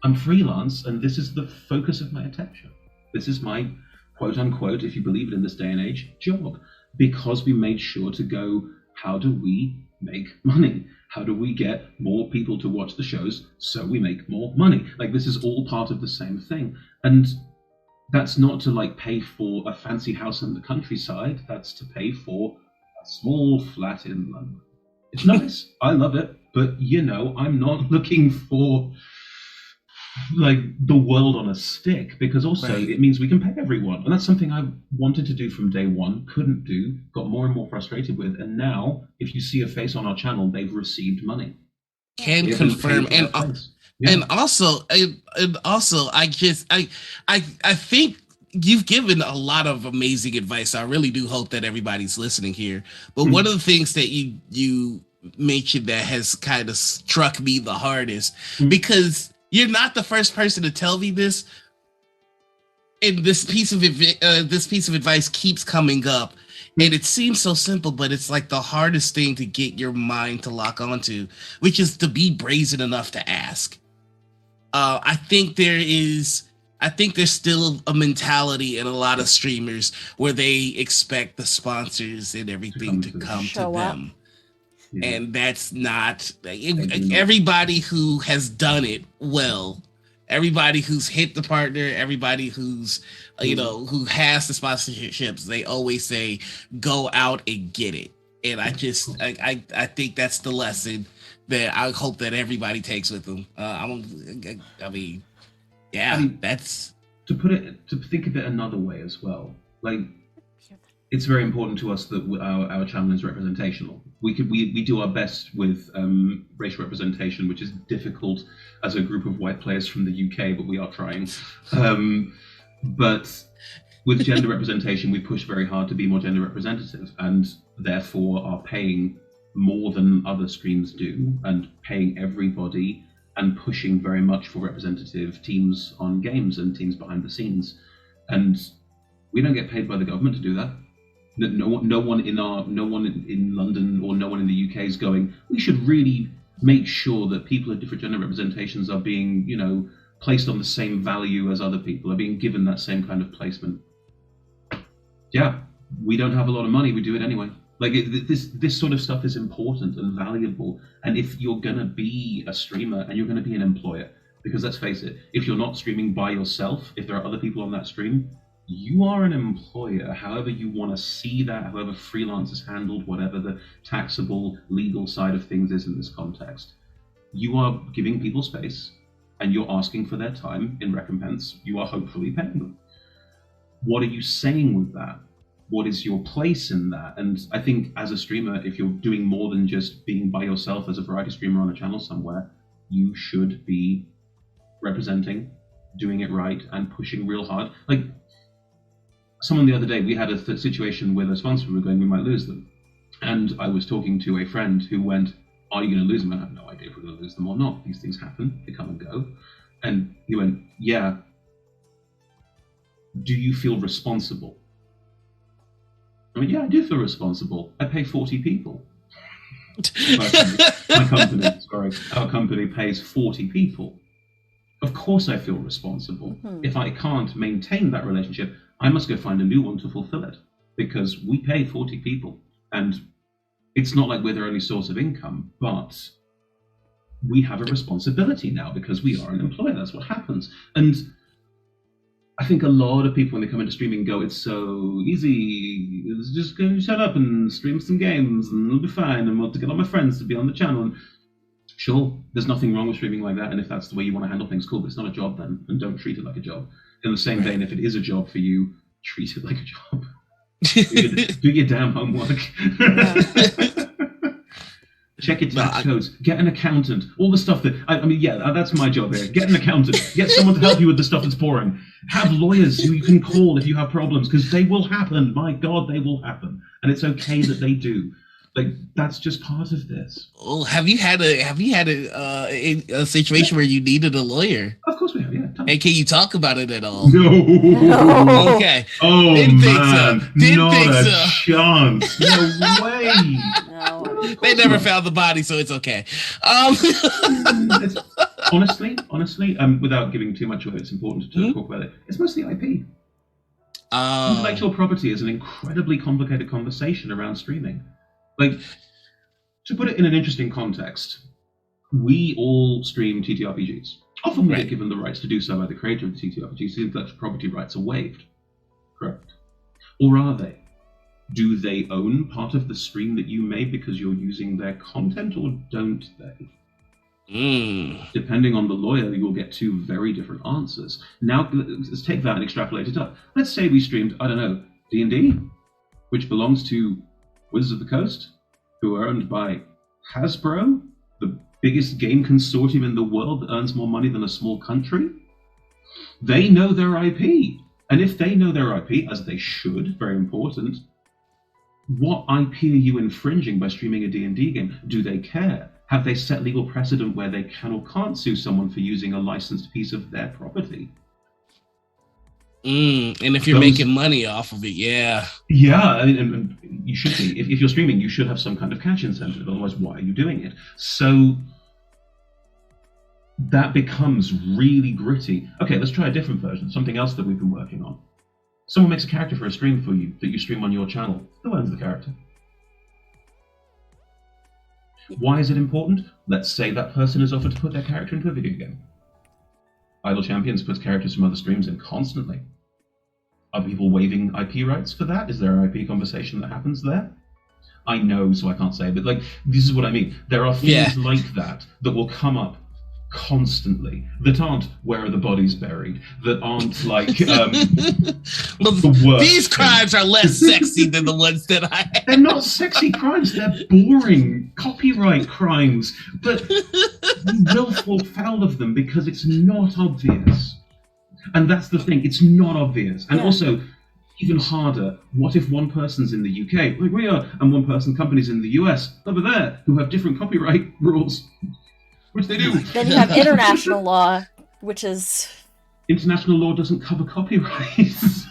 I'm freelance, and this is the focus of my attention. This is my quote unquote, if you believe it in this day and age, job. Because we made sure to go, how do we make money? How do we get more people to watch the shows so we make more money? Like, this is all part of the same thing. And that's not to like pay for a fancy house in the countryside. That's to pay for a small flat in London. It's nice. I love it. But, I'm not looking for like the world on a stick, because also Right. it means we can pay everyone. And that's something I wanted to do from day one, couldn't do, got more and more frustrated with. And now, if you see a face on our channel, they've received money. Can They have been confirm, paid for that face. and also, I think you've given a lot of amazing advice. I really do hope that everybody's listening here. But one of the things that you mentioned that has kind of struck me the hardest, because you're not the first person to tell me this, and this piece of advice keeps coming up, and it seems so simple, but it's like the hardest thing to get your mind to lock onto, which is to be brazen enough to ask. I think there's still a mentality in a lot of streamers where they expect the sponsors and everything to come to them. Yeah. And that's not everybody who has done it well. Everybody who's hit the partner, everybody who's who has the sponsorships, they always say, go out and get it. And I think that's the lesson that I hope that everybody takes with them. That's to think of it another way as well. Like, it's very important to us that our channel is representational. We do our best with racial representation, which is difficult as a group of white players from the UK, but we are trying. But with gender representation, we push very hard to be more gender representative, and therefore are paying more than other streams do, and paying everybody, and pushing very much for representative teams on games and teams behind the scenes. And we don't get paid by the government to do that. No one in London or no one in the UK is going, we should really make sure that people of different gender representations are being, placed on the same value as other people, are being given that same kind of placement. Yeah, we don't have a lot of money, we do it anyway. Like, this sort of stuff is important and valuable. And if you're gonna be a streamer and you're gonna be an employer, because let's face it, if you're not streaming by yourself, if there are other people on that stream, you are an employer, however you want to see that, however freelance is handled, whatever the taxable legal side of things is in this context. You are giving people space and you're asking for their time in recompense. You are hopefully paying them. What are you saying with that? What is your place in that? And I think as a streamer, if you're doing more than just being by yourself as a variety streamer on a channel somewhere, you should be representing, doing it right, and pushing real hard. Like, someone the other day, we had a situation with a sponsor, we were going, we might lose them. And I was talking to a friend who went, are you going to lose them? I have no idea if we're going to lose them or not. These things happen, they come and go. And he went, yeah. Do you feel responsible? I mean, yeah, I do feel responsible. I pay 40 people. Our company pays 40 people. Of course I feel responsible. If I can't maintain that relationship, I must go find a new one to fulfill it, because we pay 40 people. And it's not like we're their only source of income, but we have a responsibility now because we are an employer. That's what happens. And I think a lot of people, when they come into streaming, go, it's so easy. It's just go shut up and stream some games and it'll be fine. And we'll get all my friends to be on the channel. And sure, there's nothing wrong with streaming like that. And if that's the way you want to handle things, cool, but it's not a job then. And don't treat it like a job. In the same vein, if it is a job for you, treat it like a job. do your damn homework. Check your tax codes. Get an accountant. All the stuff that I mean, yeah, that's my job here. Get an accountant. Get someone to help you with the stuff that's boring. Have lawyers who you can call if you have problems, because they will happen. My God, they will happen, and it's okay that they do. Like, that's just part of this. Well, have you had a situation where you needed a lawyer? Of course we have, yeah. And can you talk about it at all? No. Okay. Oh, Didn't man. Didn't think not so. a chance. No way. No. They never found the body, so it's okay. Honestly, without giving too much away, it's important to talk about it. It's mostly IP. Intellectual property is an incredibly complicated conversation around streaming. Like, to put it in an interesting context, we all stream TTRPGs. Often we get given the rights to do so by the creator of the TTRPGs. The intellectual property rights are waived. Correct. Or are they? Do they own part of the stream that you made because you're using their content, or don't they? Depending on the lawyer, you'll get two very different answers. Now, let's take that and extrapolate it up. Let's say we streamed, I don't know, D&D, which belongs to Wizards of the Coast, who are owned by Hasbro, the biggest game consortium in the world that earns more money than a small country. They know their IP. And if they know their IP, as they should, very important, what IP are you infringing by streaming a D&D game? Do they care? Have they set legal precedent where they can or can't sue someone for using a licensed piece of their property? And if you're making money off of it, yeah. Yeah, and you should be. If you're streaming, you should have some kind of cash incentive. Otherwise, why are you doing it? So that becomes really gritty. Okay, let's try a different version, something else that we've been working on. Someone makes a character for a stream for you that you stream on your channel. Who owns the character? Why is it important? Let's say that person is offered to put their character into a video game. Idle Champions puts characters from other streams in constantly. Are people waiving IP rights for that? Is there an IP conversation that happens there? I know, so I can't say, but this is what I mean. There are things like that will come up constantly, that aren't where are the bodies buried, that aren't well, the worst these crimes are less sexy than the ones that I have. They're not sexy crimes, they're boring copyright crimes, but you will fall foul of them because it's not obvious. And that's the thing, it's not obvious. And also, even harder, what if one person's in the UK, like we are, and one person, companies in the US, over there, who have different copyright rules? Which they do. Then you have international law, which is... International law doesn't cover copyrights.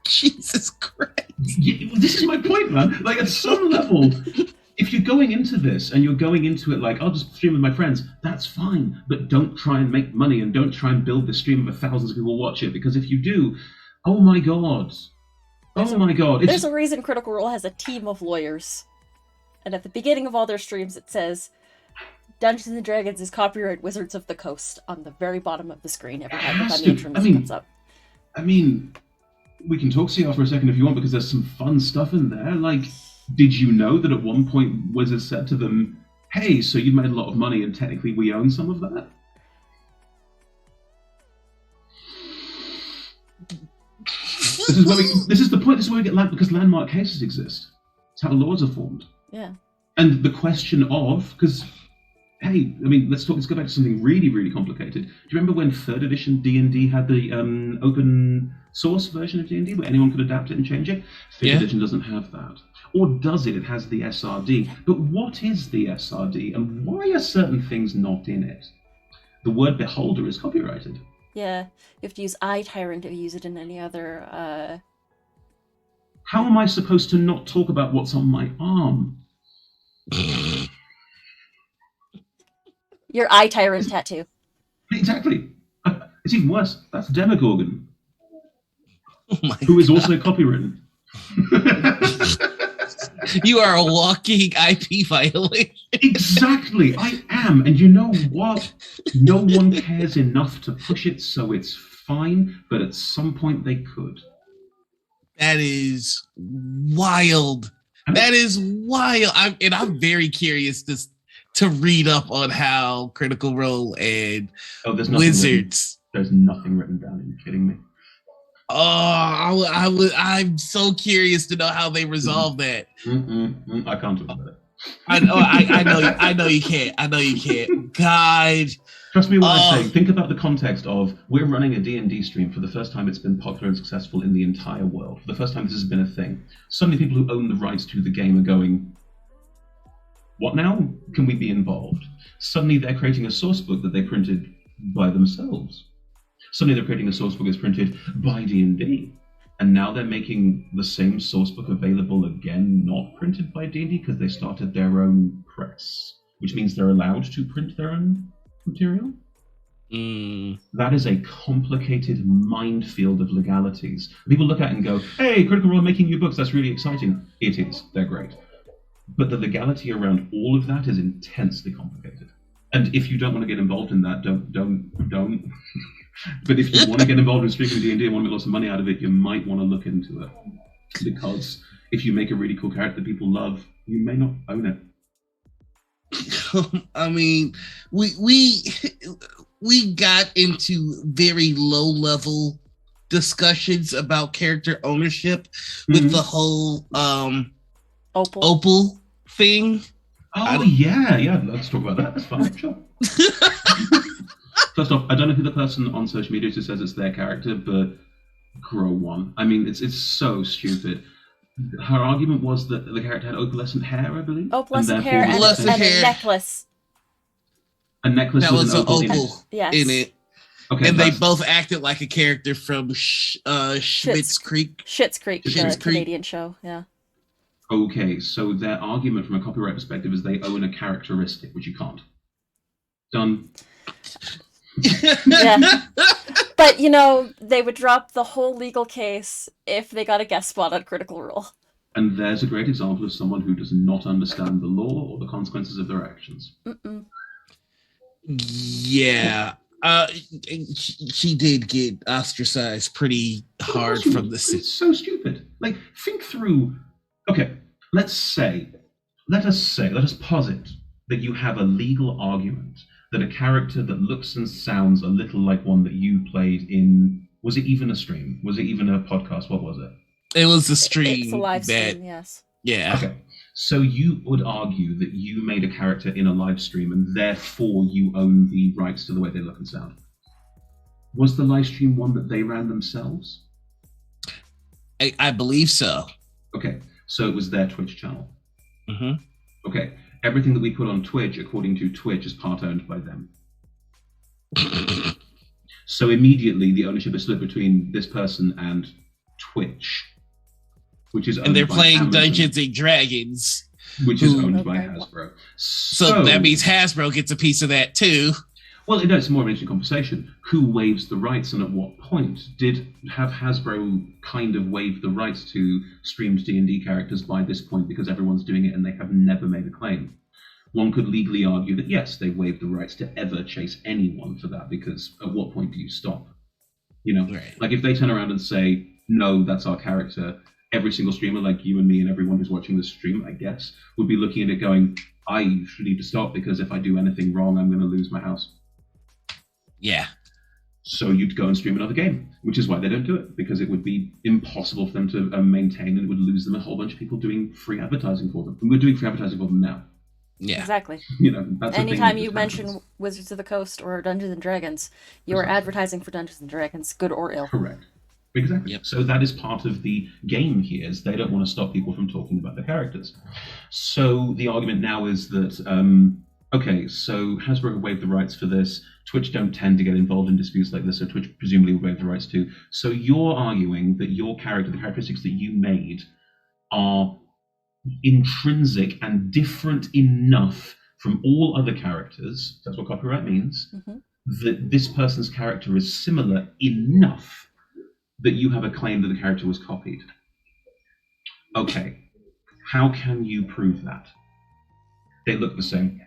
Jesus Christ. This is my point, man. At some level, if you're going into this and you're going into it I'll just stream with my friends, that's fine. But don't try and make money and don't try and build this stream where thousands of people watch it. Because if you do, oh my God. There's a reason Critical Role has a team of lawyers. And at the beginning of all their streams, it says, Dungeons & Dragons is copyright Wizards of the Coast on the very bottom of the screen every time the intro comes up. I mean, we can talk CR for a second if you want, because there's some fun stuff in there. Did you know that at one point Wizards said to them, hey, so you've made a lot of money and technically we own some of that? This is the point. This is where we get land, because landmark cases exist. It's how laws are formed. Yeah. And the question of, because, hey, let's go back to something really, really complicated. Do you remember when 3rd edition D&D had the open source version of D&D where anyone could adapt it and change it? 5th edition doesn't have that. Or does it? It has the SRD. But what is the SRD and why are certain things not in it? The word beholder is copyrighted. Yeah, you have to use iTyrant if you use it in any other... How am I supposed to not talk about what's on my arm? Your iTyrant tattoo. Exactly. It's even worse. That's Demogorgon. Oh my who is also copywritten. You are a walking IP violation. Exactly, I am. And you know what? No one cares enough to push it, so it's fine. But at some point they could. That is wild. That is wild. I'm very curious to read up on how Critical Role and Wizards. There's nothing written down. Are you kidding me? Oh, I'm so curious to know how they resolve that. I can't talk about it. I know you can't. I know you can't. God. Trust me when I say, think about the context of, we're running a D&D stream for the first time it's been popular and successful in the entire world. For the first time this has been a thing. Suddenly people who own the rights to the game are going, what now? Can we be involved? Suddenly they're creating a source book that they printed by themselves. Suddenly they're creating a source book that's printed by D&D. And now they're making the same source book available again, not printed by D&D, because they started their own press. Which means they're allowed to print their own material. That is a complicated minefield of legalities. People look at it and go, hey, Critical Role making new books, that's really exciting. It is, they're great. But the legality around all of that is intensely complicated. And if you don't want to get involved in that, don't. But if you want to get involved in streaming D&D and want to make lots of money out of it, you might want to look into it. Because if you make a really cool character that people love, you may not own it. I mean, we got into very low level discussions about character ownership with the whole Opal thing. Oh yeah, let's talk about that. That's fine. Sure. First off, I don't know who the person on social media who says it's their character, but grow one. I mean, it's so stupid. Her argument was that the character had opalescent hair, I believe. Opalescent hair and a necklace. A necklace that with was an opal in it. Okay, and they both acted like a character from Schitt's Creek. Schitt's Creek, Canadian show, yeah. Okay, so their argument from a copyright perspective is they own a characteristic, which you can't. Done. Yeah. But, you know, they would drop the whole legal case if they got a guest spot on Critical Role. And there's a great example of someone who does not understand the law or the consequences of their actions. Yeah. She did get ostracized pretty hard from the city. It's so stupid. Like, think through. Okay, let us posit that you have a legal argument that a character that looks and sounds a little like one that you played in, was it even a stream? Was it even a podcast? What was it? It was a stream. It's a live stream, yes. Yeah. Okay. So you would argue that you made a character in a live stream and therefore you own the rights to the way they look and sound. Was the live stream one that they ran themselves? I believe so. Okay. So it was their Twitch channel. Mm-hmm. Okay. Everything that we put on Twitch, according to Twitch, is part owned by them. So immediately the ownership is split between this person and Twitch, which is owned by they're playing Amazon, Dungeons and Dragons, which is owned by Hasbro. So that means Hasbro gets a piece of that too. Well, it's more of an interesting conversation. Who waives the rights and at what point? Did have Hasbro kind of waive the rights to streamed D&D characters by this point because everyone's doing it and they have never made a claim? One could legally argue that yes, they waived the rights to ever chase anyone for that, because at what point do you stop? You know, right. Like if they turn around and say, no, that's our character, every single streamer like you and me and everyone who's watching this stream, I guess, would be looking at it going, I need to stop because if I do anything wrong, I'm going to lose my house. Yeah. So you'd go and stream another game, which is why they don't do it, because it would be impossible for them to maintain, and it would lose them a whole bunch of people doing free advertising for them. And we're doing free advertising for them now. Yeah. Exactly. You know, that's anytime you mention Wizards of the Coast or Dungeons and Dragons, you are advertising for Dungeons and Dragons, good or ill. Correct. Exactly. Yep. So that is part of the game here, is they don't want to stop people from talking about their characters. So the argument now is that, okay, so Hasbro waived the rights for this. Twitch don't tend to get involved in disputes like this, so Twitch presumably will waive the rights too. So you're arguing that your character, the characteristics that you made, are intrinsic and different enough from all other characters, that's what copyright means, that this person's character is similar enough that you have a claim that the character was copied. Okay, how can you prove that? They look the same.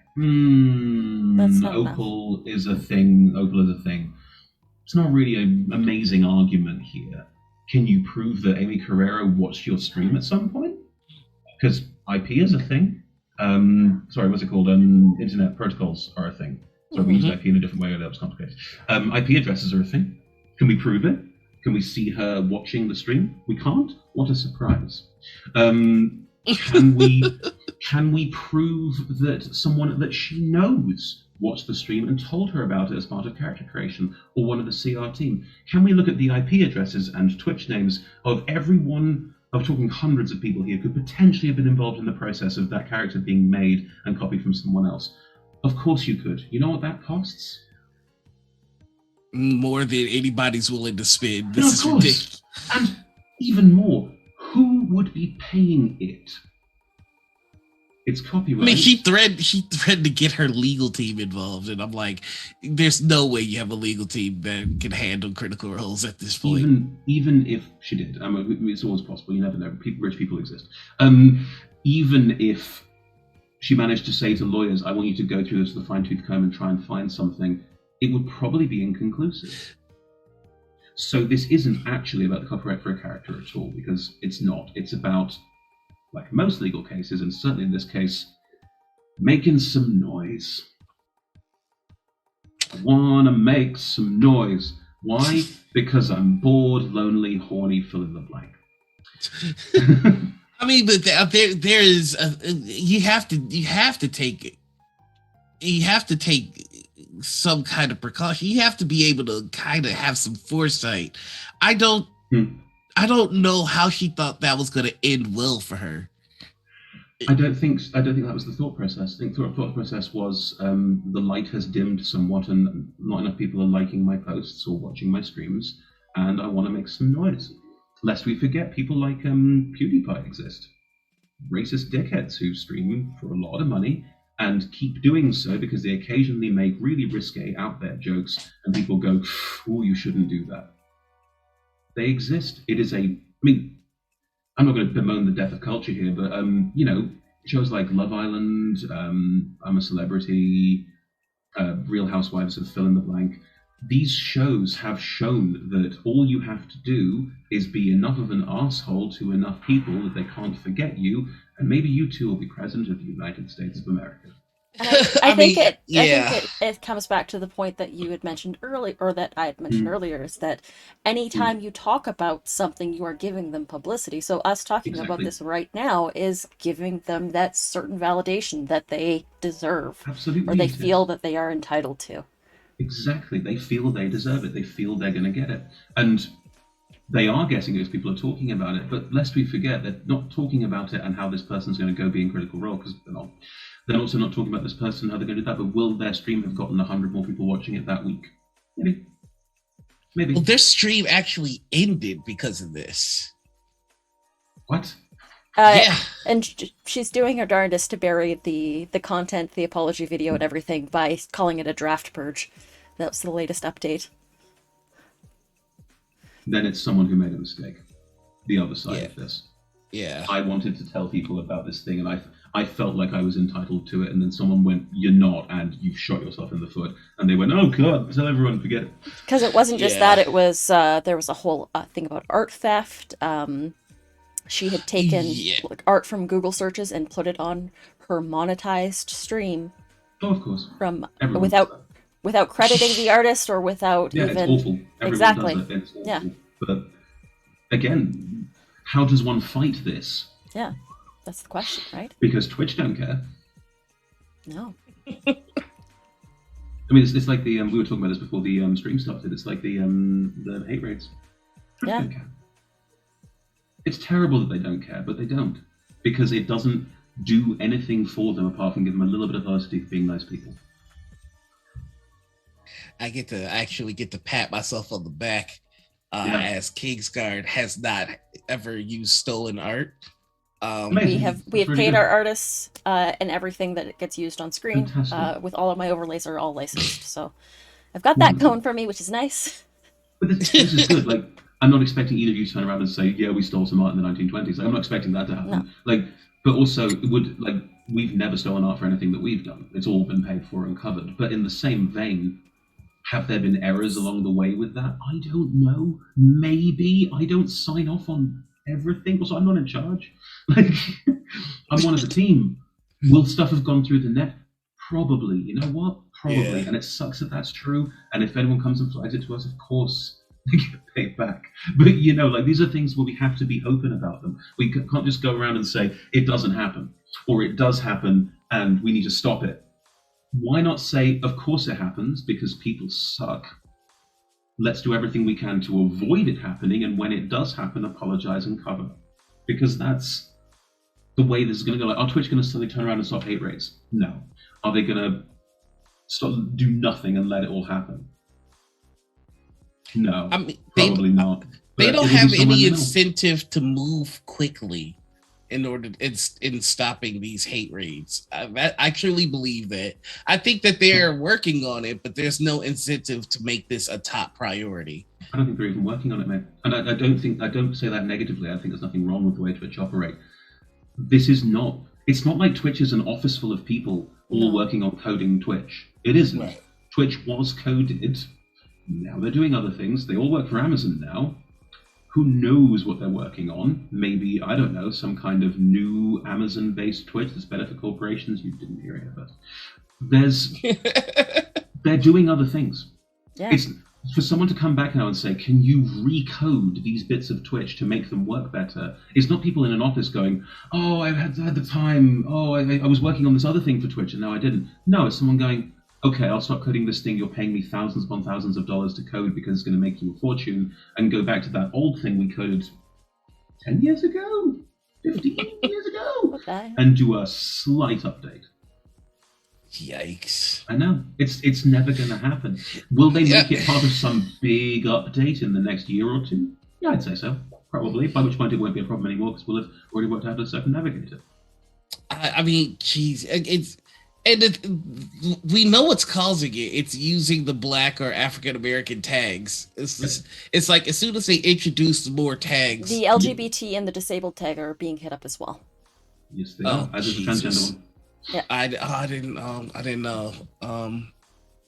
Opal is a thing. It's not really an amazing argument here. Can you prove that Amy Carrera watched your stream at some point? Because IP is a thing. What's it called? Internet protocols are a thing. So we use IP in a different way, that was complicated. IP addresses are a thing. Can we prove it? Can we see her watching the stream? We can't? What a surprise. Can we prove that someone that she knows watched the stream and told her about it as part of character creation, or one of the CR team? Can we look at the IP addresses and Twitch names of everyone? I'm talking hundreds of people here could potentially have been involved in the process of that character being made and copied from someone else. Of course you could. You know what that costs? More than anybody's willing to spend. This is ridiculous. And even more, who would be paying it? It's copyright. I mean, she threatened to get her legal team involved, and I'm like, there's no way you have a legal team that can handle Critical Roles at this point. Even if she did, it's always possible. You never know. Rich people exist. Even if she managed to say to lawyers, I want you to go through this with a fine-tooth comb and try and find something, it would probably be inconclusive. So this isn't actually about the copyright for a character at all, because it's not. It's about, like most legal cases, and certainly in this case, making some noise. I want to make some noise. Why? Because I'm bored, lonely, horny, fill in the blank. I mean, but there is you have to take some kind of precaution. You have to be able to kind of have some foresight. I don't know how she thought that was going to end well for her. I don't think that was the thought process. I think the thought process was the light has dimmed somewhat, and not enough people are liking my posts or watching my streams, and I want to make some noise. Lest we forget, people like PewDiePie exist. Racist dickheads who stream for a lot of money and keep doing so because they occasionally make really risque, out there jokes, and people go, "Oh, you shouldn't do that." They exist. It is I'm not going to bemoan the death of culture here, but shows like Love Island, I'm a Celebrity, Real Housewives of fill in the blank. These shows have shown that all you have to do is be enough of an asshole to enough people that they can't forget you, and maybe you too will be president of the United States of America. I think it comes back to the point that you had mentioned earlier, or that I had mentioned earlier, is that anytime you talk about something, you are giving them publicity. So us talking about this right now is giving them that certain validation that they deserve. Absolutely. Or they feel that they are entitled to. Exactly. They feel they deserve it. They feel they're going to get it. And they are getting it if people are talking about it. But lest we forget, they're not talking about it and how this person's going to go be in Critical Role, because they're not. They're also not talking about this person, how they're going to do that, but will their stream have gotten 100 more people watching it that week? Maybe. Well, their stream actually ended because of this. What? Yeah. And she's doing her darndest to bury the content, the apology video and everything by calling it a draft purge. That was the latest update. Then it's someone who made a mistake. The other side of this. Yeah. I wanted to tell people about this thing, and I felt like I was entitled to it, and then someone went, "You're not, and you've shot yourself in the foot." And they went, "Oh God, tell everyone, forget it." Because it wasn't just that; it was there was a whole thing about art theft. She had taken art from Google searches and put it on her monetized stream. Oh, of course. From Everyone without crediting the artist or without even. It's awful. Everyone exactly. Does it. It's awful. Yeah. But again, how does one fight this? Yeah, that's the question, right? Because Twitch don't care. No. I mean, it's like the we were talking about this before the stream started. It's like the hate rates. Twitch don't care. It's terrible that they don't care, but they don't, because it doesn't do anything for them apart from give them a little bit of publicity for being nice people. I actually get to pat myself on the back as Kingsguard has not ever used stolen art. We have paid our artists and everything that gets used on screen. With all of my overlays are all licensed, so I've got that going for me, which is nice. But this is good. Like, I'm not expecting either of you to turn around and say, "Yeah, we stole some art in the 1920s." Like, I'm not expecting that to happen. No. Like, but also, we've never stolen art for anything that we've done. It's all been paid for and covered. But in the same vein, have there been errors along the way with that? I don't know. Maybe. I don't sign off on everything. Also, I'm not in charge. Like, I'm one of the team. Will stuff have gone through the net? Probably. You know what? Probably. Yeah. And it sucks that that's true. And if anyone comes and flags it to us, of course, they get paid back. But, these are things where we have to be open about them. We can't just go around and say, it doesn't happen, or it does happen, and we need to stop it. Why not say, of course it happens, because people suck. Let's do everything we can to avoid it happening, and when it does happen, apologize and cover. Because that's the way this is going to go. Like, are Twitch going to suddenly turn around and stop hate rates? No. Are they going to do nothing and let it all happen? No, I mean, probably not. They don't have any incentive to move quickly in stopping these hate raids. I truly believe that. I think that they're working on it, but there's no incentive to make this a top priority. I don't think they're even working on it, mate. And I don't say that negatively. I think there's nothing wrong with the way Twitch operate. This is not It's not like Twitch is an office full of people all working on coding Twitch. It isn't. Right. Twitch was coded. Now they're doing other things. They all work for Amazon now. Who knows what they're working on? Maybe, I don't know, some kind of new Amazon-based Twitch that's better for corporations. You didn't hear it, but they're doing other things. Yeah. It's for someone to come back now and say, can you recode these bits of Twitch to make them work better? It's not people in an office going, oh, I had the time. Oh, I was working on this other thing for Twitch and now I didn't. No, it's someone going, okay, I'll stop coding this thing you're paying me thousands upon thousands of dollars to code because it's going to make you a fortune, and go back to that old thing we coded 10 years ago, 15 years ago, and do a slight update. Yikes. I know. It's never going to happen. Will they make it part of some big update in the next year or two? Yeah, I'd say so. Probably. By which point it won't be a problem anymore because we'll have already worked out a circumnavigator. I mean, geez, we know what's causing it. It's using the Black or African American tags. It's like as soon as they introduce more tags, the LGBT and the disabled tag are being hit up as well. Yes, they are. As is the transgender one. Yeah. I didn't know.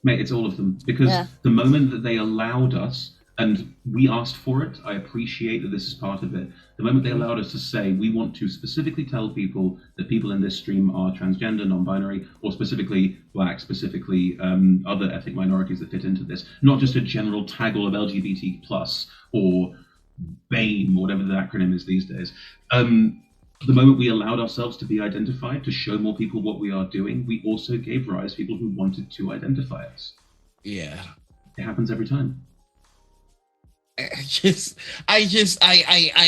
Mate, it's all of them. Because the moment that they allowed us, and we asked for it, I appreciate that this is part of it. The moment they allowed us to say, we want to specifically tell people that people in this stream are transgender, non-binary, or specifically Black, specifically other ethnic minorities that fit into this, not just a general taggle of LGBT+, or BAME, or whatever the acronym is these days. The moment we allowed ourselves to be identified, to show more people what we are doing, we also gave rise to people who wanted to identify us. Yeah. It happens every time. I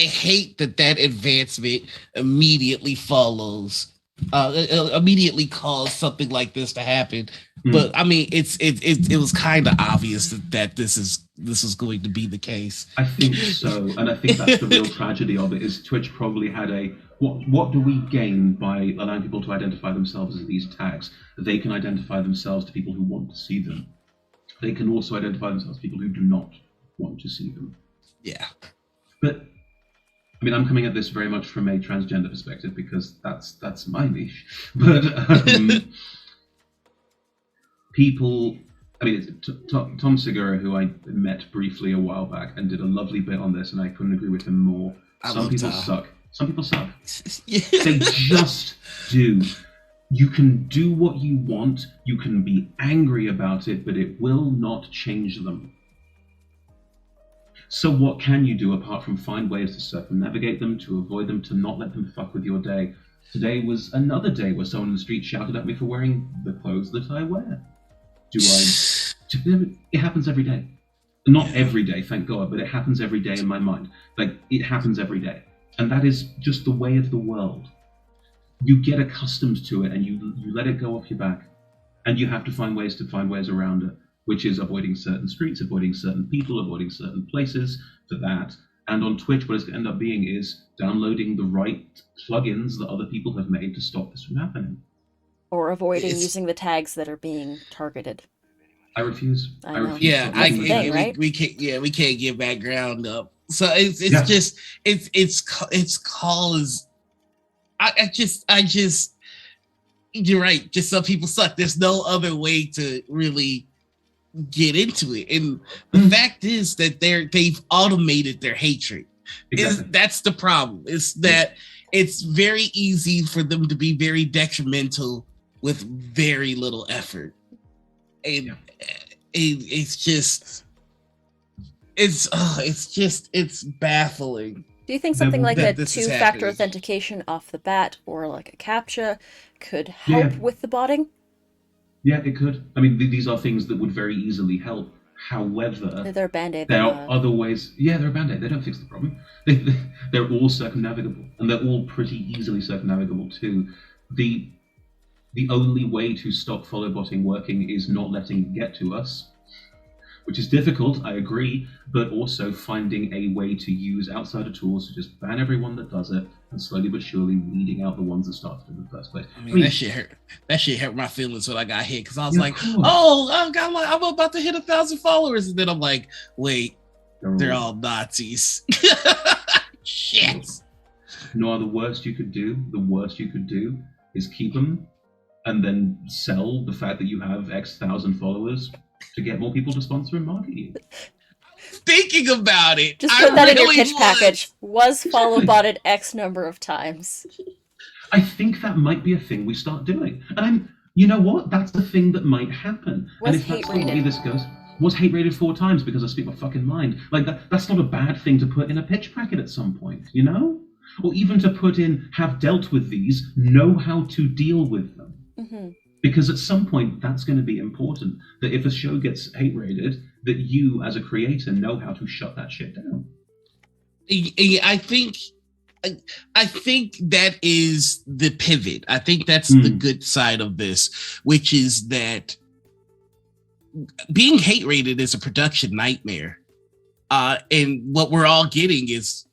hate that advancement immediately follows, immediately cause something like this to happen. But I mean, it was kind of obvious that this is going to be the case. I think so, and I think that's the real tragedy of it. Is Twitch probably had what do we gain by allowing people to identify themselves as these tags? They can identify themselves to people who want to see them. They can also identify themselves to people who do not want to see them. Yeah. But I mean, I'm coming at this very much from a transgender perspective because that's my niche. But people, I mean, Tom Segura, who I met briefly a while back and did a lovely bit on this, and I couldn't agree with him more. Some people suck. Some people suck. They just do. You can do what you want. You can be angry about it, but it will not change them. So what can you do apart from find ways to circumnavigate them, to avoid them, to not let them fuck with your day? Today was another day where someone in the street shouted at me for wearing the clothes that I wear. It happens every day. Not every day, thank God, but it happens every day in my mind. Like, it happens every day. And that is just the way of the world. You get accustomed to it and you let it go off your back. And you have to find ways around it, which is avoiding certain streets, avoiding certain people, avoiding certain places for that. And on Twitch, what it's going to end up being is downloading the right plugins that other people have made to stop this from happening. Or avoiding using the tags that are being targeted. I refuse. I refuse. Yeah, right? we can't get background up. So it's cause I just you're right. Just some people suck. There's no other way to really get into it. And the fact is that they've automated their hatred. Exactly. That's the problem. It's that it's very easy for them to be very detrimental with very little effort. And it's baffling. Do you think something like a two-factor authentication off the bat, or like a CAPTCHA, could help with the botting? Yeah, it could. I mean, these are things that would very easily help. However, they're a Band-Aid. There are other ways. Yeah, they're a Band-Aid. They don't fix the problem. They're all circumnavigable, and they're all pretty easily circumnavigable too. The only way to stop followbotting working is not letting it get to us, which is difficult, I agree, but also finding a way to use outsider tools to just ban everyone that does it, and slowly but surely weeding out the ones that started in the first place. I mean that shit hurt my feelings when I got hit, because I was like, oh, I'm about to hit 1,000 followers, and then I'm like, wait, they're all Nazis. Shit. No, the worst you could do is keep them and then sell the fact that you have X thousand followers to get more people to sponsor and market you. Thinking about it, just put that in your pitch package. Was follow botted X number of times. I think that might be a thing we start doing. And you know what? That's the thing that might happen. Was and if that's the way this goes, was hate rated 4 times because I speak my fucking mind. Like that's not a bad thing to put in a pitch packet at some point, you know? Or even to put in, have dealt with these, know how to deal with them. Mm-hmm. Because at some point, that's going to be important. That if a show gets hate rated, that you, as a creator, know how to shut that shit down. I think that is the pivot. I think that's the good side of this, which is that being hate rated is a production nightmare. And what we're all getting is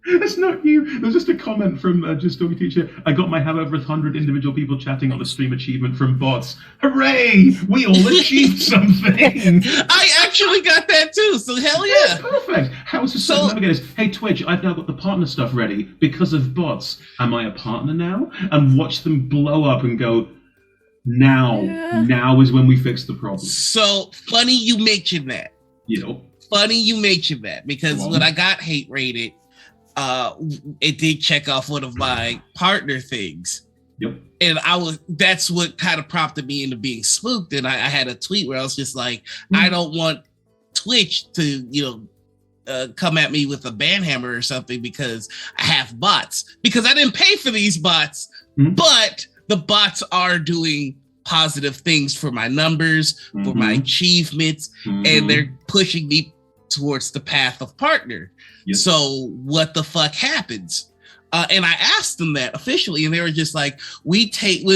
It's not you. There's just a comment from Just Doggy Teacher. I got my have over 100 individual people chatting on a stream achievement from bots. Hooray! We all achieved something. I actually got that too, so hell yeah. Perfect. How to navigate this? Hey Twitch, I've now got the partner stuff ready because of bots. Am I a partner now? And watch them blow up and go, now is when we fix the problem. So funny you mentioned that. Yep. Funny you mentioned that, because when I got hate rated, it did check off one of my partner things. Yep. And that's what kind of prompted me into being spooked. And I had a tweet where I was just like, I don't want Twitch to, come at me with a banhammer or something because I have bots. Because I didn't pay for these bots, but the bots are doing positive things for my numbers, for my achievements, and they're pushing me towards the path of partner. Yes. So what the fuck happens? And I asked them that officially, and they were just like, when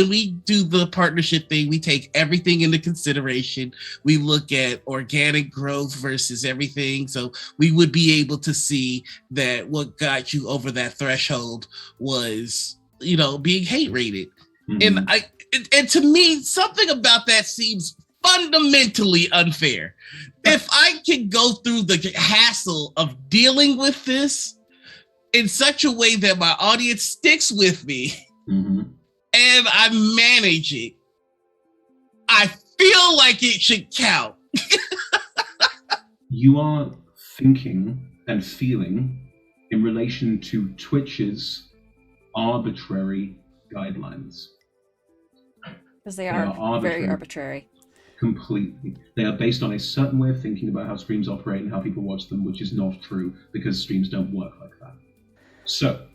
we do the partnership thing, we take everything into consideration. We look at organic growth versus everything. So we would be able to see that what got you over that threshold was, being hate rated. And and to me, something about that seems fundamentally unfair. If I can go through the hassle of dealing with this in such a way that my audience sticks with me and I manage it, I feel like it should count. You are thinking and feeling in relation to Twitch's arbitrary guidelines. Because they are very arbitrary. Completely. They are based on a certain way of thinking about how streams operate and how people watch them, which is not true because streams don't work like that. So,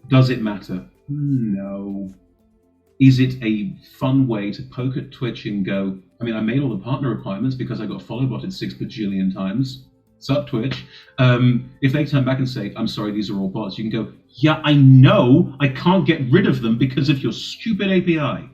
does it matter? No. Is it a fun way to poke at Twitch and go, I made all the partner requirements because I got follow botted 6 bajillion times. Sup, Twitch? If they turn back and say, I'm sorry, these are all bots, you can go, yeah, I know, I can't get rid of them because of your stupid API.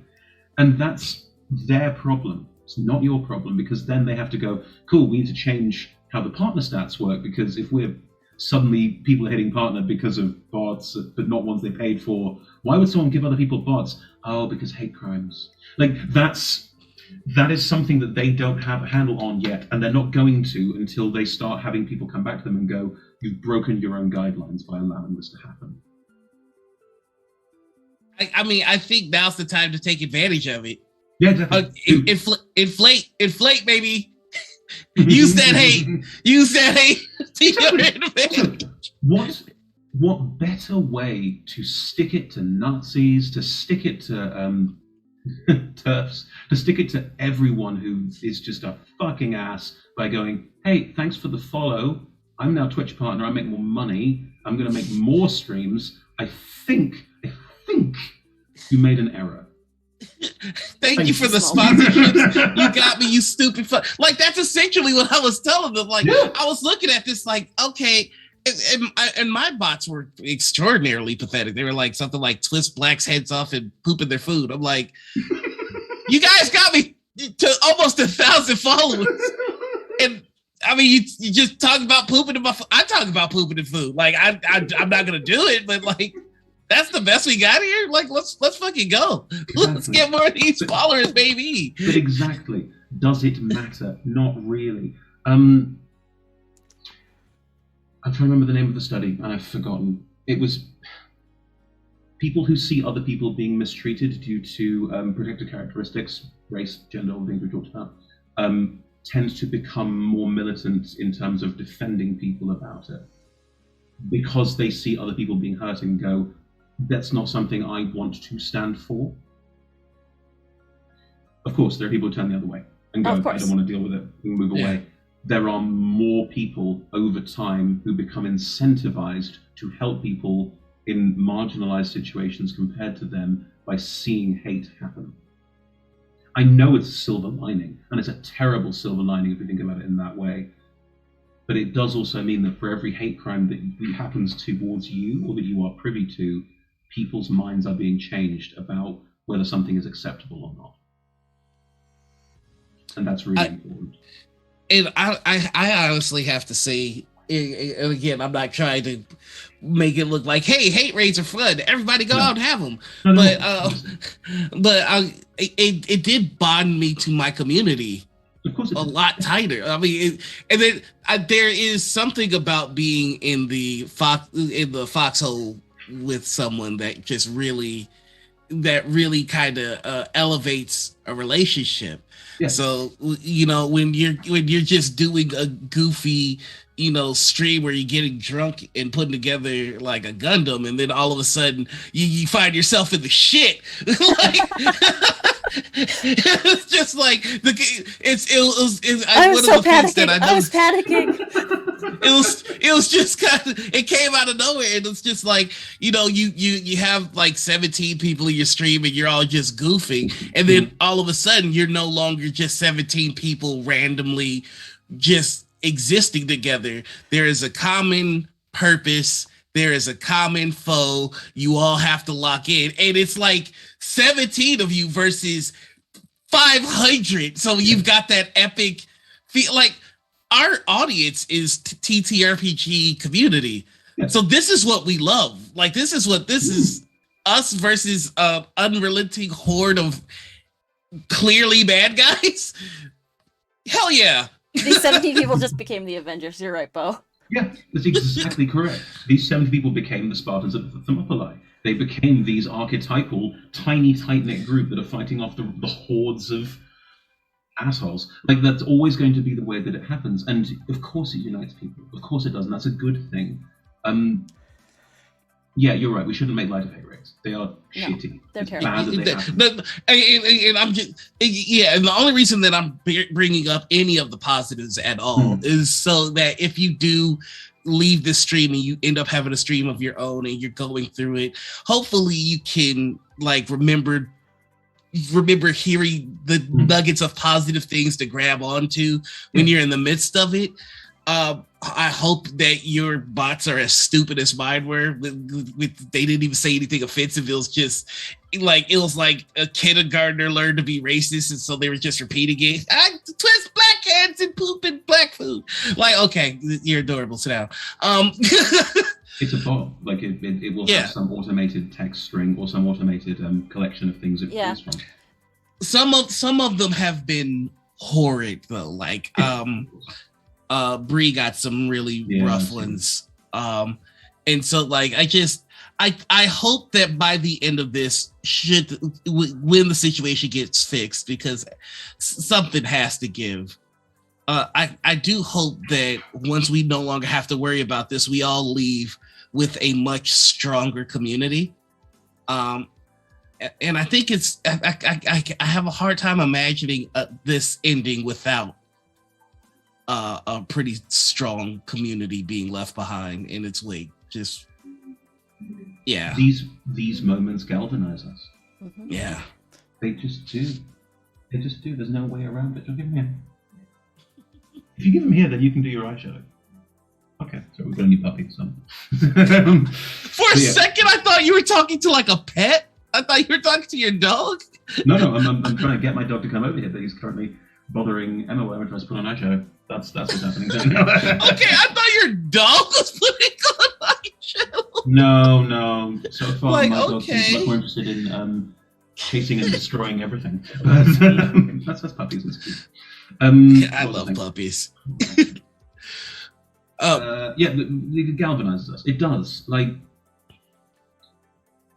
And that's their problem. It's not your problem, because then they have to go, cool, we need to change how the partner stats work, because if we're suddenly people are hitting partner because of bots, but not ones they paid for, why would someone give other people bots? Oh, because hate crimes. That is something that they don't have a handle on yet, and they're not going to until they start having people come back to them and go, you've broken your own guidelines by allowing this to happen. I think now's the time to take advantage of it. Yeah, definitely. Inflate, baby. Use that hate. Use that hate to your advantage. What better way to stick it to Nazis, to stick it to TERFs, to stick it to everyone who is just a fucking ass by going, hey, thanks for the follow. I'm now Twitch partner. I make more money. I'm going to make more streams. I think you made an error. Thank you for the sponsorships. You got me, you stupid fuck. That's essentially what I was telling them. I was looking at this okay, and my bots were extraordinarily pathetic. They were something like twist blacks' heads off and pooping their food. I'm like, you guys got me to almost 1,000 followers. And you just talk about pooping in my food. I talk about pooping in food. I'm not gonna do it, but that's the best we got here. Let's fucking go. Exactly. Let's get more of these followers, baby. But exactly, does it matter? Not really. I'm trying to remember the name of the study, and I've forgotten. It was people who see other people being mistreated due to protected characteristics, race, gender, all the things we talked about, tend to become more militant in terms of defending people about it, because they see other people being hurt and go, that's not something I want to stand for. Of course, there are people who turn the other way and go, I don't want to deal with it, and move away. There are more people over time who become incentivized to help people in marginalized situations compared to them by seeing hate happen. I know it's a silver lining, and it's a terrible silver lining if we think about it in that way. But it does also mean that for every hate crime that happens towards you or that you are privy to, people's minds are being changed about whether something is acceptable or not. And that's really important. And I honestly have to say, and again, I'm not trying to make it look like, hey, hate raids are fun, everybody go out and have them. It did bond me to my community a lot tighter. I mean, there is something about being in the foxhole with someone that just really kind of elevates a relationship. Yeah. So, you know, when you're just doing a goofy, you know, stream where you're getting drunk and putting together like a Gundam, and then all of a sudden you find yourself in the shit. Like, it's just like I was so panicking. I was panicking. It was just kind of, it came out of nowhere, and it's just like, you know, you have like 17 people in your stream and you're all just goofing, and then all of a sudden you're no longer just 17 people randomly just existing together. There is a common purpose, there is a common foe, you all have to lock in, and it's like 17 of you versus 500. So you've got that epic feel. Like, our audience is TTRPG community. Yeah. So this is what we love. Like, this is us versus an unrelenting horde of clearly bad guys. Hell yeah. These 17 people just became the Avengers. You're right, Bo. Yeah, that's exactly correct. These 70 people became the Spartans of the Thermopylae. They became these archetypal, tiny, tight-knit group that are fighting off the hordes of assholes. Like, that's always going to be the way that it happens. And of course it unites people. Of course it does, and that's a good thing. Yeah, you're right. We shouldn't make light of hate raids. They are shitty. They're terrible. And I'm just, and the only reason that I'm bringing up any of the positives at all is so that if you do leave this stream and you end up having a stream of your own and you're going through it, hopefully you can like remember hearing the nuggets of positive things to grab onto when you're in the midst of it. I hope that your bots are as stupid as mine were. They didn't even say anything offensive. It was just like a kindergartner learned to be racist, and so they were just repeating it. I twist black hands and poop in black food. Like, okay, you're adorable. Sit down. It's a bot. Like it will have some automated text string or some automated collection of things it pulls from. Some of them have been horrid though. Like Bree got some really rough ones. And so like I hope that by the end of this, when the situation gets fixed, because something has to give. I do hope that once we no longer have to worry about this, we all leave with a much stronger community. And I think I have a hard time imagining this ending without a pretty strong community being left behind in its wake. Just these moments galvanize us. Mm-hmm. Yeah, they just do. There's no way around it. Don't give them here. If you give them here, then you can do your eyeshadow. Okay, so we've got a new puppy. So. For a second, I thought you were talking to like a pet. I thought you were talking to your dog. No, I'm trying to get my dog to come over here, but he's currently bothering Emma while I'm trying to put on eyeshadow. That's what's happening. Okay, I thought your dog was putting on eyeshadow. No. So far, my dog seems much more interested in chasing and destroying everything. But that's puppies. It's cute. I love puppies. It galvanizes us. It does. Like,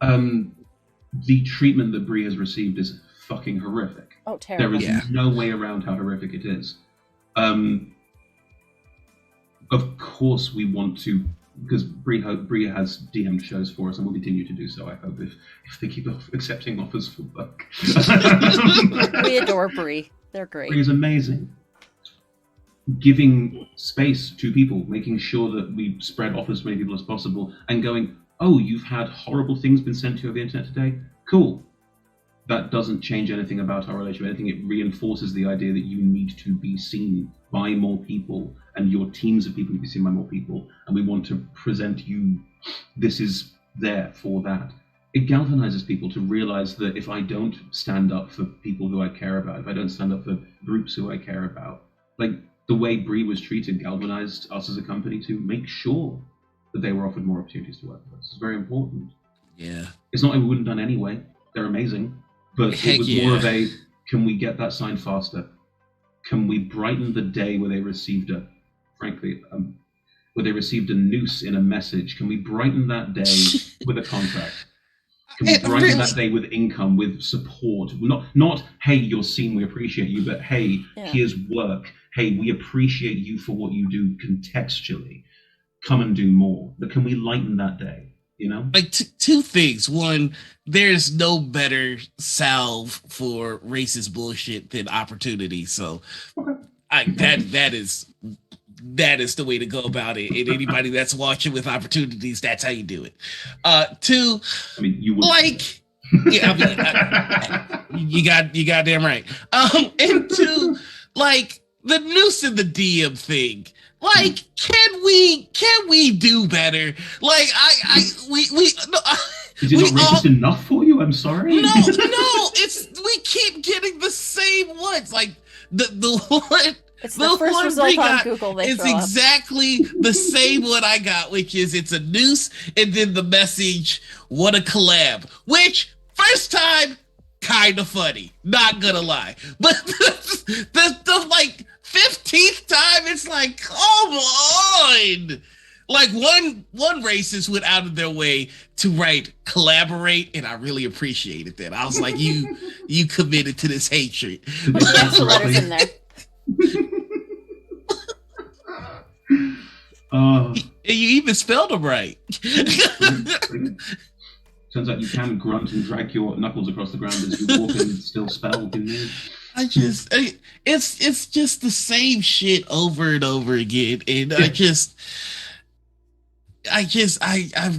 The treatment that Brie has received is fucking horrific. Oh, terrible. There is no way around how horrific it is. Of course, we want to, because Brie has DM'd shows for us and will continue to do so, I hope, if they keep accepting offers for work. We adore Brie. They're great. Brie is amazing. Giving space to people, making sure that we spread offers to as many people as possible, and going, oh, you've had horrible things been sent to you over the internet today? Cool. That doesn't change anything about our relationship. Anything, it reinforces the idea that you need to be seen by more people, and your teams of people need to be seen by more people, and we want to present you, this is there for that. It galvanizes people to realize that if I don't stand up for people who I care about, if I don't stand up for groups who I care about, like the way Brie was treated galvanized us as a company to make sure that they were offered more opportunities to work with us. It's very important. Yeah. It's not like we wouldn't have done anyway. They're amazing. But it was more of a, can we get that signed faster? Can we brighten the day where they received where they received a noose in a message? Can we brighten that day with a contract? Can we brighten that day with income, with support? Not, hey, you're seen, we appreciate you, but hey, here's work. Hey, we appreciate you for what you do contextually. Come and do more. But can we lighten that day? You know, like two things. One, there's no better salve for racist bullshit than opportunity. So, that is the way to go about it. And anybody that's watching with opportunities, that's how you do it. Two, I mean, you would like, yeah, I mean, you got damn right. And two, like the noose in the DM thing. Like, can we do better? Like, we no, is it not racist enough for you? I'm sorry. No, we keep getting the same ones. Like the one. It's the first result on Google. It's exactly the same one I got, which is it's a noose and then the message, what a collab. Which first time, kind of funny. Not gonna lie, but the like 15th time, it's like, come on. Like one racist went out of their way to write collaborate, and I really appreciated that. I was like, you committed to this hatred. Put the extra letters in there. And you even spelled them right. Turns out you can grunt and drag your knuckles across the ground as you walk and still spell. It's just the same shit over and over again, and I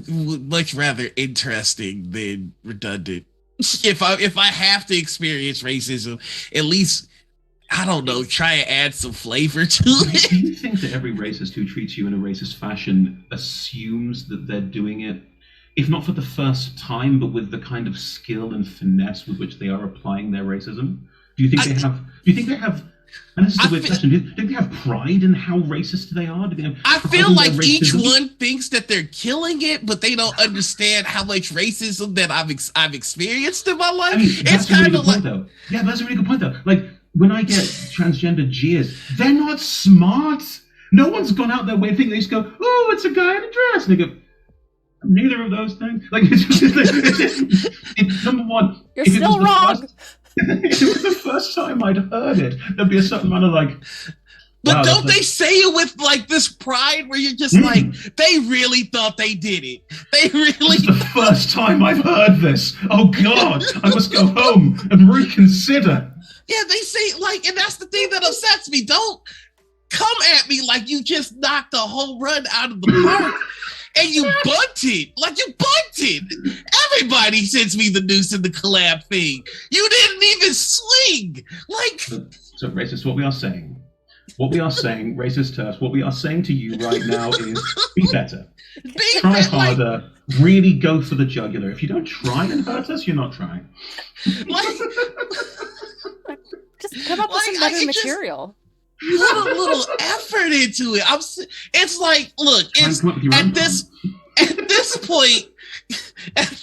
would much rather interesting than redundant. If I have to experience racism, at least, I don't know, try and add some flavor to it. Do you think that every racist who treats you in a racist fashion assumes that they're doing it, if not for the first time, but with the kind of skill and finesse with which they are applying their racism? Do you think they have? And this is a weird question. Do you think they have pride in how racist they are? I feel like each one thinks that they're killing it, but they don't understand how much racism that I've experienced in my life. I mean, it's kind of like, yeah, that's a really good point though. Like when I get transgender jeers, they're not smart. No one's gone out their way thinking. They just go, "Oh, it's a guy in a dress," and they go, "Neither of those things." Like it's number one. You're still wrong. If it was the first time I'd heard it, there'd be a certain amount of like. But wow, don't they say it with like this pride where you're just like, they really thought they did it. They really. This is the first time I've heard this. Oh God, I must go home and reconsider. Yeah, they say like, and that's the thing that upsets me. Don't come at me like you just knocked a home run out of the park. And you bunted. Like, you bunted. Everybody sends me the noose and the collab thing. You didn't even swing. Like. So racist, what we are saying, racist to us, what we are saying to you right now is be better. Try harder. Really go for the jugular. If you don't try and hurt us, you're not trying. Like, just come up with some better material. Put a little effort into it. It's like, look, it's at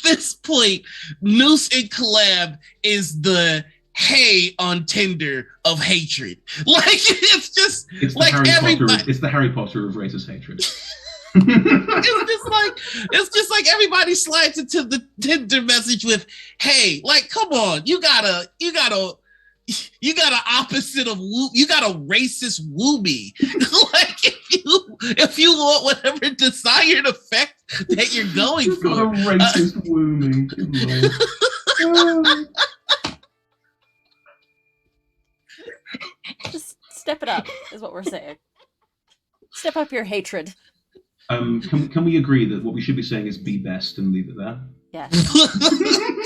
this point, Noose and Collab is the hey on Tinder of hatred. Like it's just it's like Harry Potter of racist hatred. It's just like everybody slides into the Tinder message with, "Hey, like, come on, you got an opposite of woo, you got a racist woo me." Like, if you want whatever desired effect that you're going for, got a racist woo me. Just step it up, is what we're saying. Step up your hatred. Can we agree that what we should be saying is be best and leave it there? Yeah.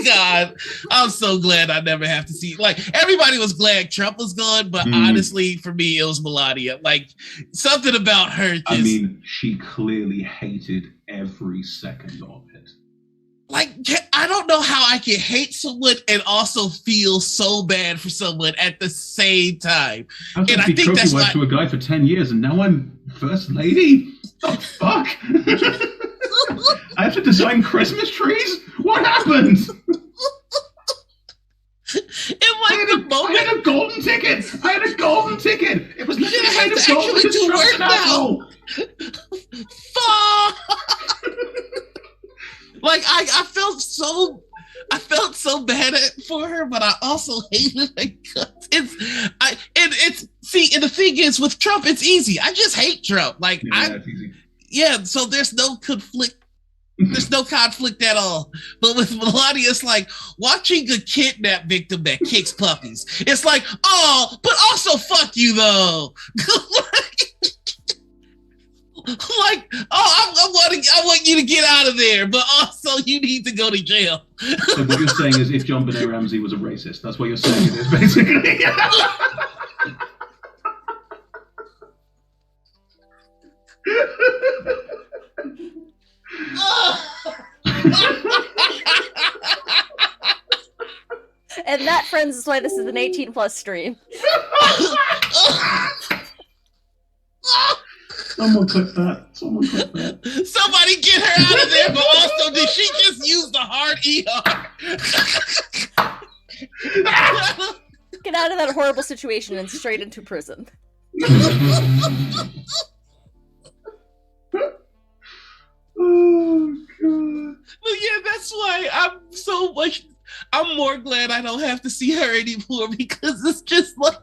God, I'm so glad I never have to see. Like, everybody was glad Trump was gone, but honestly, for me, it was Melania. Like, something about her. I mean, she clearly hated every second of it. Like, I don't know how I can hate someone and also feel so bad for someone at the same time. I was supposed to be trophy wife to a guy for 10 years, and now I'm first lady? Oh, fuck! I have to design Christmas trees? What happened? I had a golden ticket! It was literally made of gold with a apple! Fuck! Like, I felt so bad for her, but I also hated her guts. And the thing is, with Trump, it's easy. I just hate Trump. Like, it's easy. Yeah, so there's no conflict. There's no conflict at all. But with Melania, it's like watching a kidnap victim that kicks puppies. It's like, oh, but also fuck you though. Like, oh, I want you to get out of there, but also you need to go to jail. So what you're saying is, if John Benet Ramsey was a racist, that's what you're saying it is, basically. And that, friends, is why this is an 18+ stream. Someone clip that. Somebody get her out of there, but also, did she just use the hard ER? Get out of that horrible situation and straight into prison. Oh, God. But yeah, that's why I'm more glad I don't have to see her anymore, because it's just like,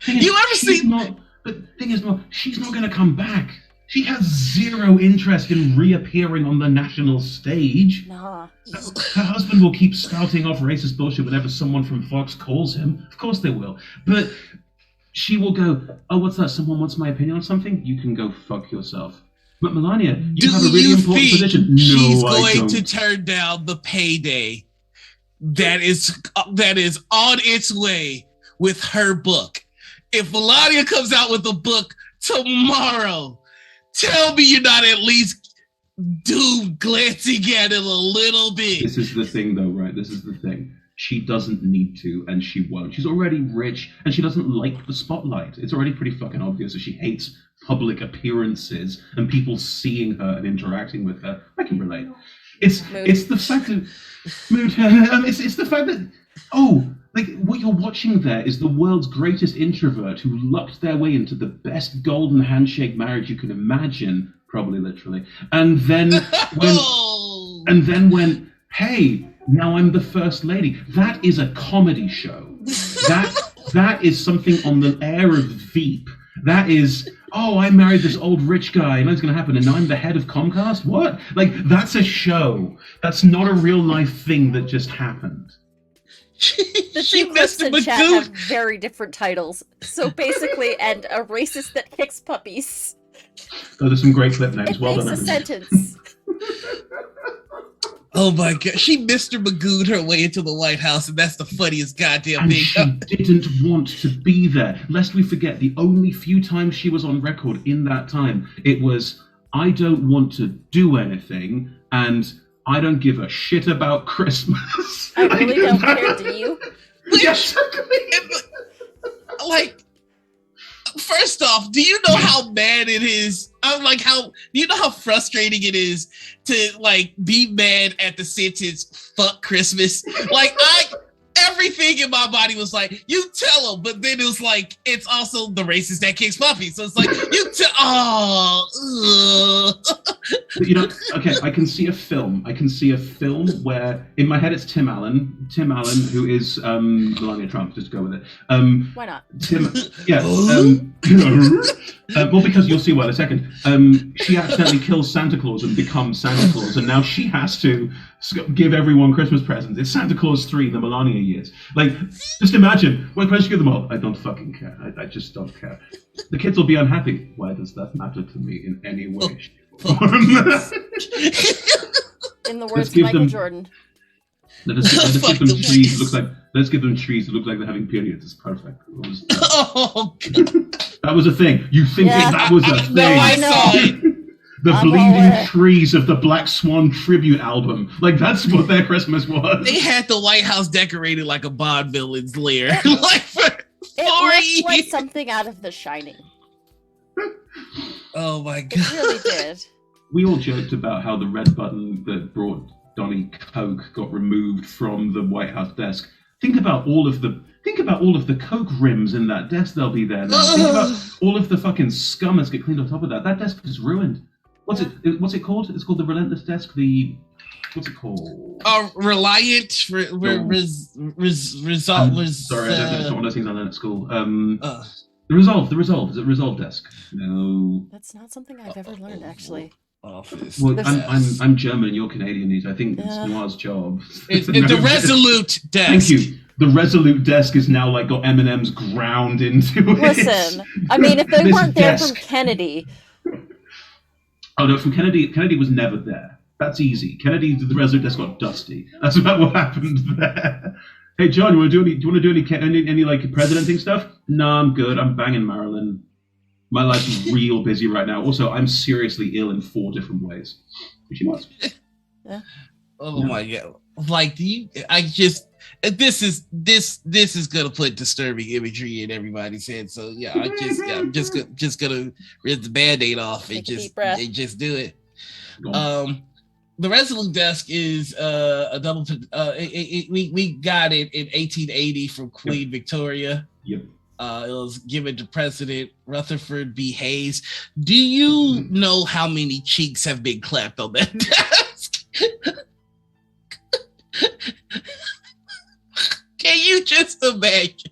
you ever see... But the thing is, she's not going to come back. She has zero interest in reappearing on the national stage. Nah. Her husband will keep spouting off racist bullshit whenever someone from Fox calls him. Of course they will. But she will go, oh, what's that? Someone wants my opinion on something? You can go fuck yourself. But Melania, you have a really important position. She's going to turn down the payday that is on its way with her book? If Melania comes out with a book tomorrow, tell me you're not at least glancing at it a little bit. This is the thing, though, right? This is the thing. She doesn't need to, and she won't. She's already rich, and she doesn't like the spotlight. It's already pretty fucking obvious that she hates public appearances and people seeing her and interacting with her. I can relate. It's the fact that it's the fact that like what you're watching there is the world's greatest introvert who lucked their way into the best golden handshake marriage you can imagine, probably literally, and then went, hey, now I'm the first lady. That is a comedy show. That is something on the air of Veep. That is, oh, I married this old rich guy, and that's going to happen, and now I'm the head of Comcast? What? Like, that's a show. That's not a real life thing that just happened. The two clips in chat have very different titles. So basically, and a racist that kicks puppies. Those are some great clip names. Well done, a sentence. Oh my God, she Mr. Magoo'd her way into the White House, and that's the funniest goddamn thing. She didn't want to be there. Lest we forget, the only few times she was on record in that time, it was, I don't want to do anything, and I don't give a shit about Christmas. I really don't care, do you? Yes. Like, first off, do you know how bad it is? Do you know how frustrating it is to like be mad at the sentence "fuck Christmas"? Like, everything in my body was like, you tell him, but then it was like, it's also the racist that kicks puppy. So it's like, you tell, You know, okay, I can see a film where, in my head, it's Tim Allen, who is Melania Trump, just go with it. Why not? Well, because you'll see why in a second. She accidentally kills Santa Claus and becomes Santa Claus, and now she has to give everyone Christmas presents. It's Santa Claus 3, the Melania years. Like, just imagine, what presents you give them all? I don't fucking care. I just don't care. The kids will be unhappy. Why does that matter to me in any way, shape, or form? In the words of Michael Jordan. Let's give them trees that look like they're having periods. It's perfect. Oh, God. That was a thing. You think that was a thing? No, I saw it. The bleeding trees of the Black Swan tribute album. Like, that's what their Christmas was. They had the White House decorated like a Bond villain's lair. Like, for 4 years. It looked like something out of The Shining. Oh, my God. It really did. We all joked about how the red button that brought Donnie Coke got removed from the White House desk. Think about all of the Coke rims in that desk. They'll be there now. Think about all of the fucking scum that's get cleaned on top of that. That desk is ruined. What's it called? It's called the Relentless Desk. What's it called? Reliant Sorry, I don't know. It's one of those things I learned at school. The Resolve. Is it Resolve Desk? No. That's not something I've ever learned, actually. Office. Well, I'm German and you're Canadian. I think it's Noir's job. It's the Resolute Desk. Thank you. The Resolute Desk is now like got M&M's ground into it. Listen, I mean, if they weren't there from Kennedy. Oh no, from Kennedy. Kennedy was never there. That's easy. Kennedy, the Resolute Desk got dusty. That's about what happened there. Hey John, do you want to do any like presidenting stuff? No, I'm good. I'm banging Marilyn. My life's real busy right now. Also, I'm seriously ill in 4 different ways. Which you must. Yeah. Oh my God! Like, this is gonna put disturbing imagery in everybody's head. So yeah, I'm just gonna rip the Band-Aid off and just do it. The Resolute Desk is a double. We got it in 1880 from Queen Victoria. Yep. It was given to President Rutherford B. Hayes. Do you know how many cheeks have been clapped on that desk? Can you just imagine?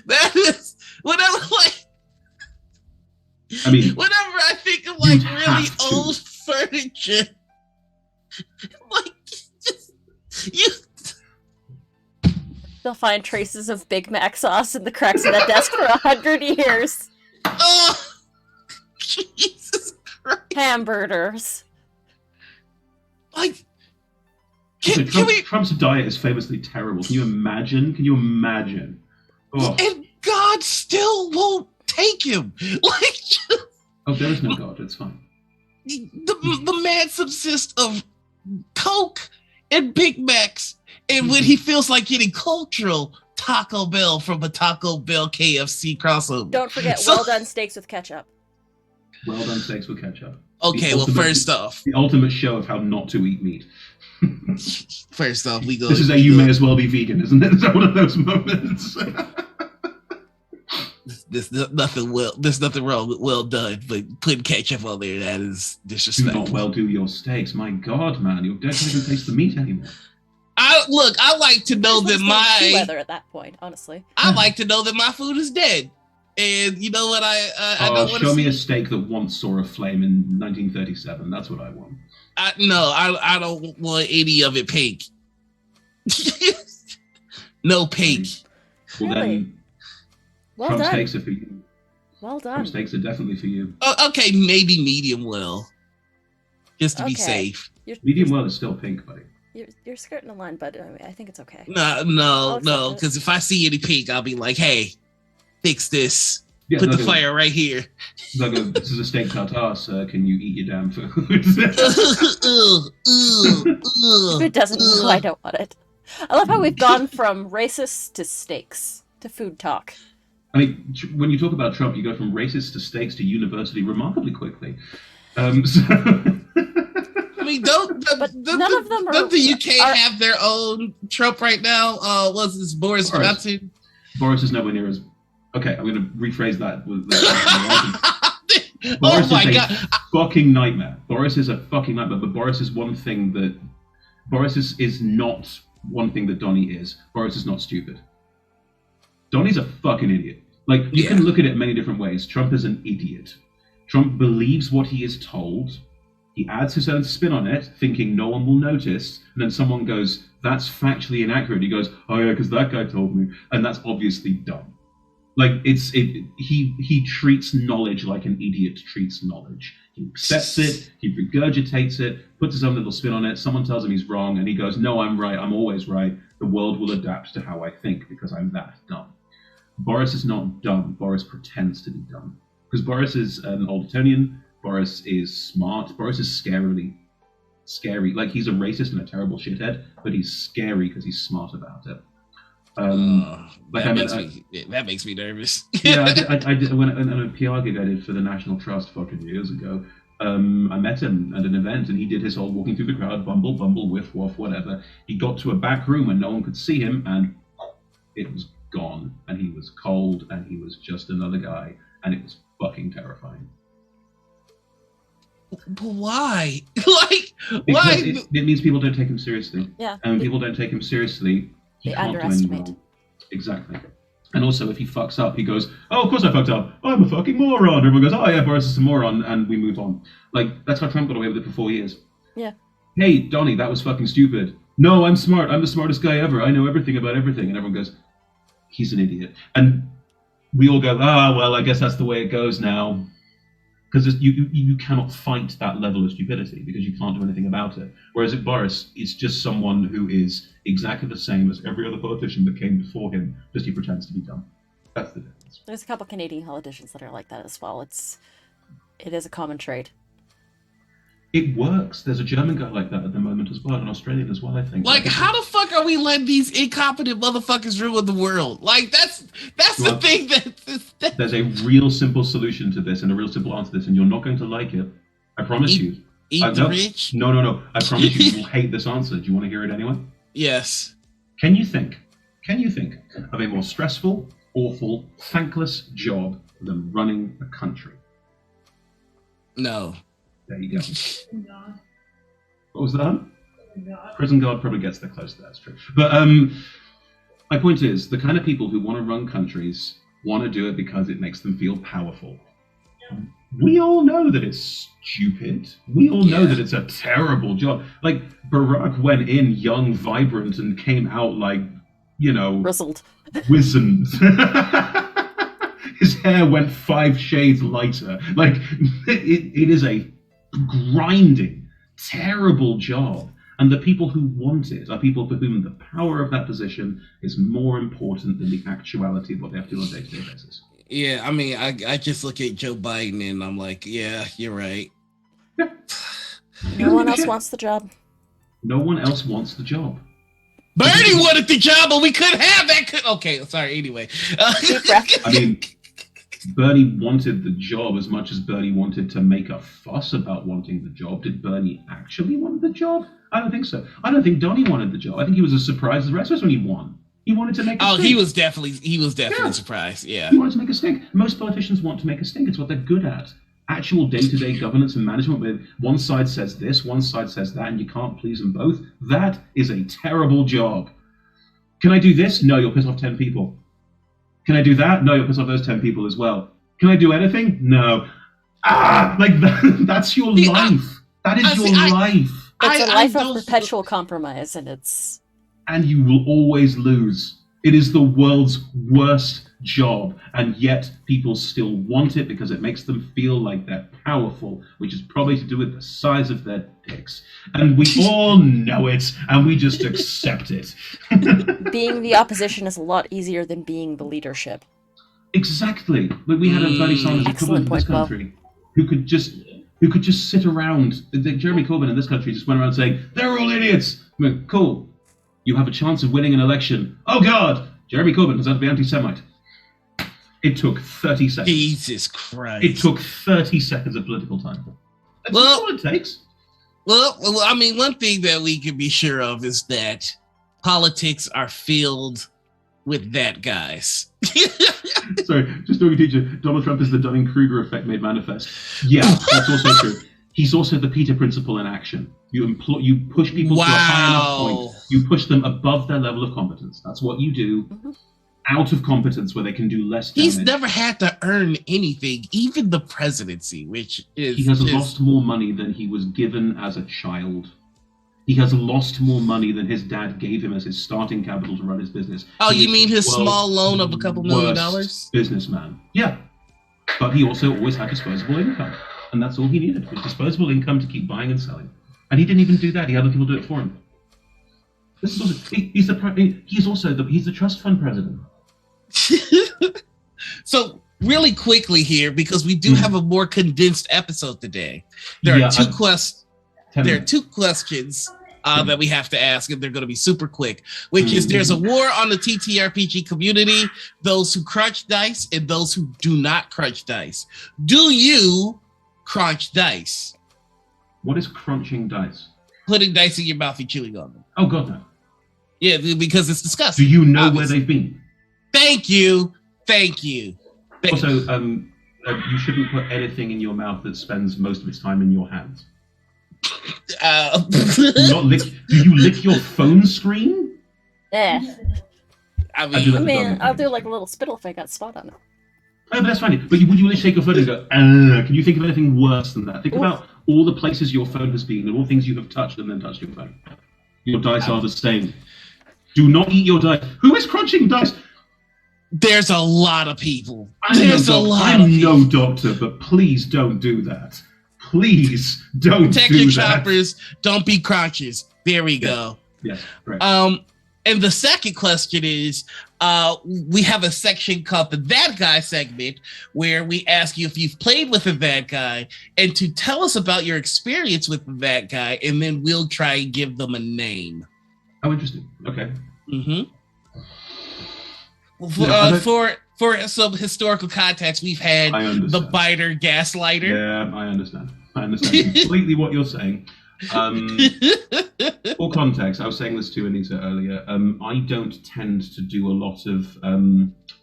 That is whenever I think of like really old furniture, like you. They'll find traces of Big Mac sauce in the cracks of that desk for 100 years. Oh, Jesus Christ! Hamburgers. Like, Trump's diet is famously terrible. Can you imagine? Oh. And God still won't take him. Like, oh, there is no God. It's fine. The man subsists of Coke and Big Macs. And when he feels like getting cultural, Taco Bell from a Taco Bell KFC crossover. Don't forget well done steaks with ketchup. Well done steaks with ketchup. Okay, first off, the ultimate show of how not to eat meat. First off, we go. This is you may as well be vegan, isn't it? It's one of those moments. There's nothing wrong with well done, but putting ketchup on there, that is disrespectful. Do not well do your steaks. My God, man, you don't even taste the meat anymore. I like to know that my weather at that point, honestly. I like to know that my food is dead, and you know what I don't want to show me a steak that once saw a flame in 1937. That's what I want. I don't want any of it pink. No pink. Well really? Then, well Trump done. steaks are for you. Well done. Trump steaks are definitely for you. Oh, okay, maybe medium well, just to be safe. Medium well is still pink, buddy. You're skirting the line, but I think it's okay. No, because if I see any pink, I'll be like, hey, fix this. Yeah, put the fire right here. This is a steak tartare, sir. Can you eat your damn food? If it doesn't, I don't want it. I love how we've gone from racist to steaks to food talk. I mean, when you talk about Trump, you go from racist to steaks to university remarkably quickly. mean, But none of them don't the UK are- have their own Trump right now? What's this, Boris Johnson? Boris is nowhere near as... Okay, I'm going to rephrase that. Oh my God. Fucking nightmare. Boris is a fucking nightmare, but Boris is one thing that... Boris is not one thing that Donnie is. Boris is not stupid. Donnie's a fucking idiot. Like, you can look at it many different ways. Trump is an idiot. Trump believes what he is told. He adds his own spin on it, thinking no one will notice. And then someone goes, that's factually inaccurate. He goes, oh yeah, because that guy told me. And that's obviously dumb. Like, he treats knowledge like an idiot treats knowledge. He accepts it, he regurgitates it, puts his own little spin on it. Someone tells him he's wrong, and he goes, no, I'm right, I'm always right. The world will adapt to how I think because I'm that dumb. Boris is not dumb. Boris pretends to be dumb. Because Boris is an old Etonian. Boris is smart. Boris is scary. Like, he's a racist and a terrible shithead, but he's scary because he's smart about it. That makes me nervous. Yeah, I did when on a PR gig I did for the National Trust fucking years ago. I met him at an event, and he did his whole walking through the crowd, bumble, whiff, waff, whatever. He got to a back room where no one could see him, and it was gone. And he was cold, and he was just another guy, and it was fucking terrifying. But why? Because why? It means people don't take him seriously. Yeah. And when people don't take him seriously, he They can't do any underestimate. wrong. Exactly. And also, if he fucks up, he goes, oh, of course I fucked up. I'm a fucking moron. Everyone goes, oh yeah, Boris is a moron, and we move on. Like, that's how Trump got away with it for 4 years. Yeah. Hey, Donnie, that was fucking stupid. No, I'm smart. I'm the smartest guy ever. I know everything about everything. And everyone goes, he's an idiot. And we all go, well, I guess that's the way it goes now. Because you cannot fight that level of stupidity because you can't do anything about it. Whereas at Boris, it's just someone who is exactly the same as every other politician that came before him, just he pretends to be dumb. That's the difference. There's a couple Canadian politicians that are like that as well. It is a common trait. It works. There's a German guy like that at the moment as well, an Australian as well, I think. Like, how the fuck are we letting these incompetent motherfuckers rule the world? Like, that's the thing that... There's a real simple solution to this and a real simple answer to this, and you're not going to like it. I promise you. Eat the rich? No. I promise you will hate this answer. Do you want to hear it anyway? Yes. Can you think of a more stressful, awful, thankless job than running a country? No. There you go. What was that? Prison guard probably gets there close. That's true. But my point is, the kind of people who want to run countries want to do it because it makes them feel powerful. We all know that it's stupid. We all know that it's a terrible job. Like, Barack went in young, vibrant, and came out like, Bristled. Wizened. His hair went 5 shades lighter. Like, it is a grinding, terrible job. And the people who want it are people for whom the power of that position is more important than the actuality of what they have to do on a day-to-day basis. Yeah, I mean, I just look at Joe Biden and I'm like, yeah, you're right. Yeah. No one else wants the job. No one else wants the job. Bernie wanted the job, but we couldn't have that. Okay, sorry, anyway. I mean, Bernie wanted the job as much as Bernie wanted to make a fuss about wanting the job. Did Bernie actually want the job? I don't think so. I don't think Donnie wanted the job. I think he was as surprised as the rest of us when he won. He wanted to make a stink. He was definitely surprised. Yeah. He wanted to make a stink. Most politicians want to make a stink. It's what they're good at. Actual day-to-day governance and management where one side says this, one side says that, and you can't please them both. That is a terrible job. Can I do this? No, you'll piss off 10 people. Can I do that? No, you'll piss off those 10 people as well. Can I do anything? No. That's your life. That is your life. It's a life of perpetual compromise, and you will always lose. It is the world's worst job, and yet people still want it because it makes them feel like they're powerful, which is probably to do with the size of their dicks. And we all know it, and we just accept it. Being the opposition is a lot easier than being the leadership. Exactly. But we had a Bernie Sanders equivalent in this country who could just sit around. Jeremy Corbyn in this country just went around saying, they're all idiots. I mean, cool. You have a chance of winning an election. Oh, God! Jeremy Corbyn has had to be anti-Semite. It took 30 seconds. Jesus Christ. It took 30 seconds of political time. That's all it takes. Well, I mean, one thing that we can be sure of is that politics are filled with that guys. Sorry, just doing a teacher. Donald Trump is the Dunning-Kruger effect made manifest. Yeah, that's also true. He's also the Peter principle in action. You push people to a high enough point. You push them above their level of competence. That's what you do. Out of competence where they can do less damage. He's never had to earn anything, even the presidency, which is... He has lost more money than he was given as a child. He has lost more money than his dad gave him as his starting capital to run his business. Oh, you mean his small loan of a couple $1 million? Businessman. Yeah. But he also always had disposable income. And that's all he needed, was disposable income to keep buying and selling. And he didn't even do that. He had other people do it for him. This is also, he's the trust fund president. So really quickly here, because we do have a more condensed episode today, there are two questions that we have to ask, and they're going to be super quick, which is there's a war on the TTRPG community, those who crunch dice and those who do not crunch dice. Do you crunch dice? What is crunching dice? Putting dice in your mouth and chewing on them. Oh, God, no. Yeah, because it's disgusting. Do you know where they've been? Thank you. Also, you shouldn't put anything in your mouth that spends most of its time in your hands. Do you lick your phone screen? I mean, I'll do like a little spittle if I got a spot on it. Oh, but that's fine. But would you really shake your phone and go, can you think of anything worse than that? Think about all the places your phone has been and all things you have touched and then touched your phone. Your dice are the same. Do not eat your dice. Who is crunching dice? There's a lot of people. I'm no doctor, but please don't do that. Please don't Protect do your that. choppers. Don't be crunches. There we go. Yes, right. And the second question is, we have a section called the That Guy segment, where we ask you if you've played with a That Guy and to tell us about your experience with the That Guy, and then we'll try and give them a name. Oh, interesting. Okay. For some historical context, we've had the biter gaslighter. Yeah, I understand completely what you're saying. For context, I was saying this to Anita earlier. I don't tend to do a lot of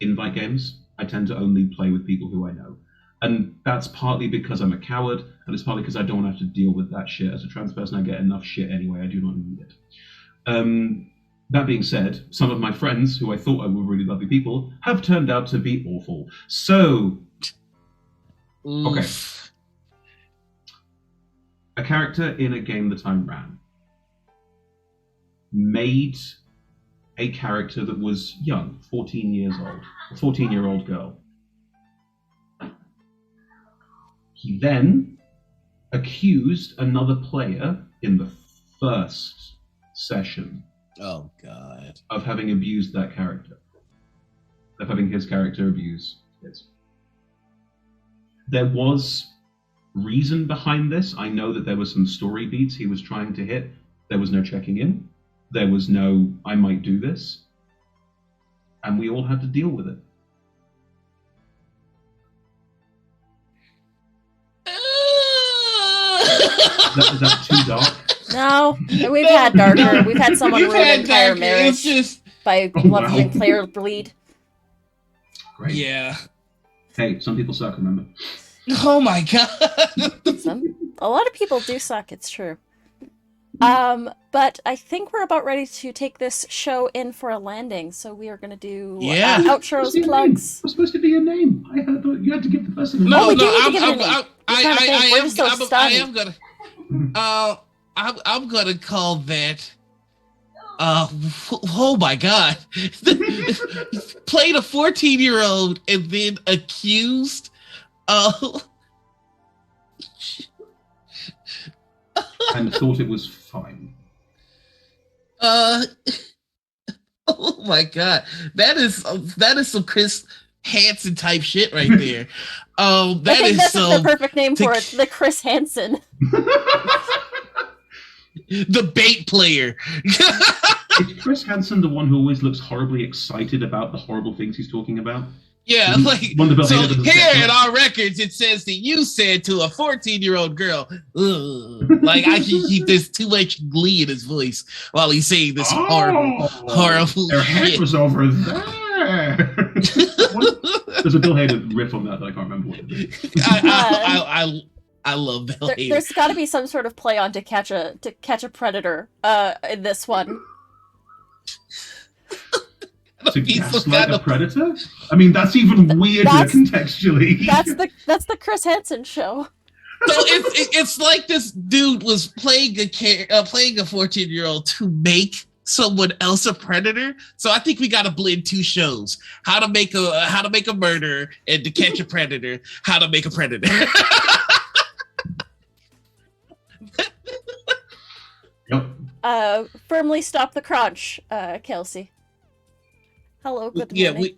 invite games. I tend to only play with people who I know. And that's partly because I'm a coward, and it's partly because I don't have to deal with that shit. As a trans person, I get enough shit anyway. I do not need it. That being said, some of my friends, who I thought were really lovely people, have turned out to be awful. So, okay. A character in a game that I ran made a character that was young, 14 years old, a 14-year-old girl. He then accused another player in the first session of having abused that character, of having his character abuse his. There was reason behind this. I know that there were some story beats he was trying to hit. There was no checking in. There was no, I might do this. And we all had to deal with it. Is that too dark? No, we've had darker. We've had someone ruin an entire marriage by loving player bleed. Great. Yeah. Hey, some people suck, remember? Oh my god. A lot of people do suck, it's true. But I think we're about ready to take this show in for a landing, so we are going to do outros, plugs. It was supposed to be a name. I thought you had to give the person a name. No, we do need to give it a name. I'm gonna call that. Oh my god! Played a 14-year-old and then accused. And thought it was fine. Oh my god, that is some Chris Hansen type shit right there. That's the perfect name for it. The Chris Hansen. The bait player. Is Chris Hansen the one who always looks horribly excited about the horrible things he's talking about? Yeah, like, so here in our records, it says that you said to a 14-year-old girl, ugh. Like, I can keep this too much glee in his voice while he's saying this horrible their head shit. was over there. There's a Bill Hader riff on that I can't remember what it is. I love Bill Hader. There's got to be some sort of play on to catch a predator in this one. To gaslight a predator? I mean, that's even weirder contextually. That's the Chris Hansen show. So it's like this dude was playing a 14-year-old to make someone else a predator. So I think we got to blend two shows: how to make a murderer, and to catch a predator. How to make a predator. Yep. Firmly stop the crunch, Kelsey. Hello, good morning.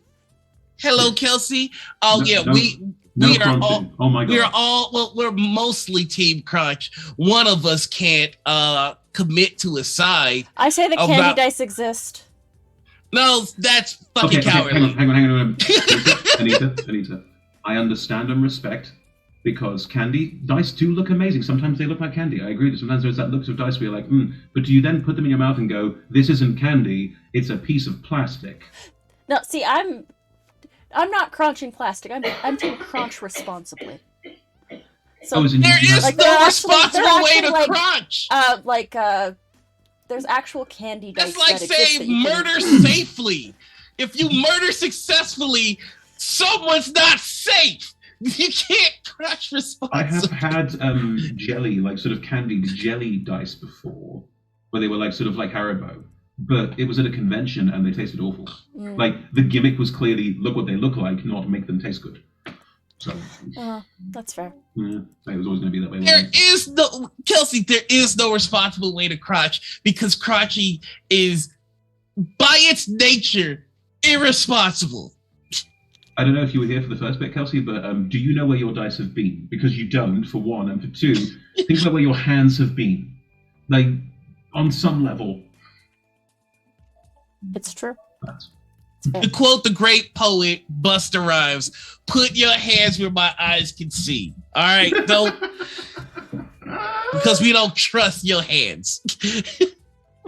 Hello, Kelsey. Oh, we are all. Oh my God. We're mostly Team Crunch. One of us can't commit to a side. I say the candy dice exist. No, that's fucking cowardly. Hang on. Anita. I understand and respect, because candy dice do look amazing. Sometimes they look like candy. I agree. Sometimes there's that looks of dice where you're like, but do you then put them in your mouth and go, this isn't candy, it's a piece of plastic? No, see, I'm not crunching plastic. I'm Team Crunch responsibly. So there is no responsible way to crunch. There's actual candy dice. It's like saying murder safely. If you murder successfully, someone's not safe. You can't crunch responsibly. I have had jelly, like sort of candied jelly dice before, where they were like sort of like Haribo. But it was at a convention and they tasted awful. Like, the gimmick was clearly, look what they look like, not make them taste good. So that's fair. Yeah, it was always going to be that way. Kelsey, there is no responsible way to crotch, because crotching is, by its nature, irresponsible. I don't know if you were here for the first bit, Kelsey, but do you know where your dice have been? Because you don't, for one, and for two, think about where your hands have been. Like, on some level. It's true. To quote the great poet Busta Rhymes, "Put your hands where my eyes can see." All right, don't, because we don't trust your hands.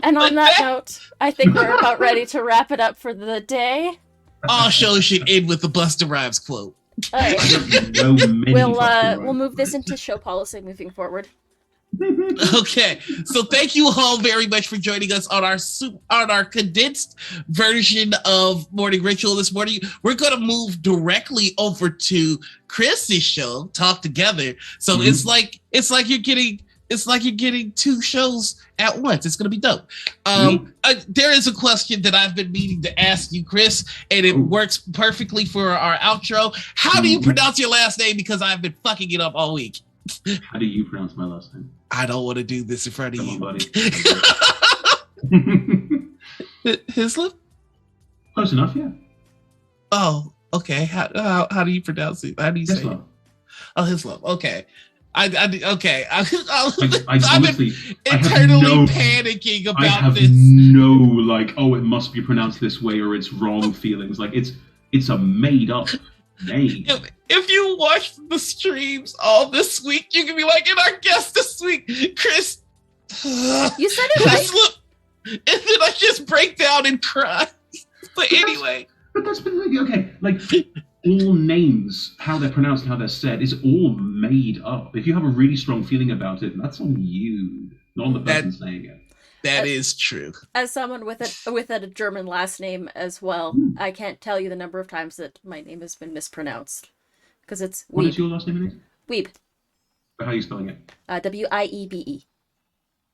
And on that note, I think we're about ready to wrap it up for the day. All shows should end with the Busta Rhymes quote. All right. We'll move this into show policy moving forward. Okay, so thank you all very much for joining us on our condensed version of Morning Ritual this morning. We're going to move directly over to Chris's show, Talk Together. So it's like you're getting two shows at once. It's going to be dope. There is a question that I've been meaning to ask you, Chris, and it works perfectly for our outro. How do you pronounce your last name? Because I've been fucking it up all week. How do you pronounce my last name? I don't want to do this in front of you. Buddy. Hislop? Close enough, yeah. Oh, okay. How do you pronounce it? How do you say Hislop. it? Oh, Hislop. Okay. I've been internally panicking about this. I have no, it must be pronounced this way or it's wrong feelings. Like, it's a made up name. If you watched the streams all this week, you can be like, and our guest this week, Chris. You said it right. And then I just break down and cry. But anyway. But that's okay. Like, all names, how they're pronounced, how they're said, is all made up. If you have a really strong feeling about it, that's on you, not on the person saying it. That is true. As someone with a German last name as well, I can't tell you the number of times that my name has been mispronounced. Because it's Weeb. What is your last name, Anita? Weeb. How are you spelling it? Wiebe.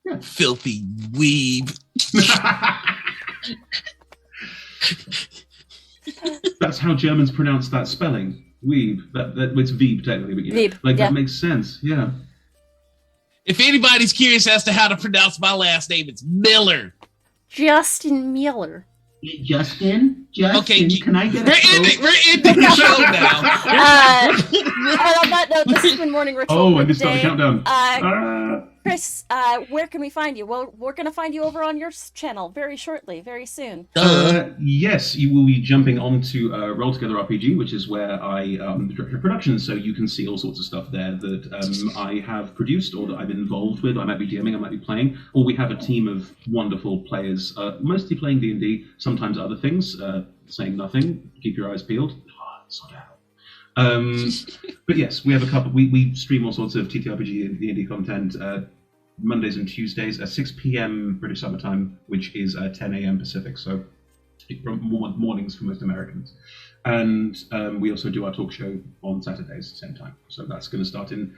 Yeah. Filthy weeb. That's how Germans pronounce that spelling. Weeb. It's Veeb, technically. But Veeb, that makes sense. Yeah. If anybody's curious as to how to pronounce my last name, it's Miller. Justin Miller. Justin, okay, can I get we're ending the show now. And on that note, this has been Morning Ritual. And this is the countdown. Chris, where can we find you? Well, we're going to find you over on your channel very shortly, very soon. Yes, you will be jumping onto RollTogetherRPG, which is where I director productions, so you can see all sorts of stuff there that I have produced or that I've been involved with. I might be DMing, I might be playing, or we have a team of wonderful players, mostly playing D&D, sometimes other things, saying nothing. Keep your eyes peeled. Sort out. But yes, we have a couple. We stream all sorts of TTRPG and D&D content Mondays and Tuesdays at 6 p.m. British Summer Time, which is 10 a.m. Pacific, so mornings for most Americans. And we also do our talk show on Saturdays at the same time. So that's going to start in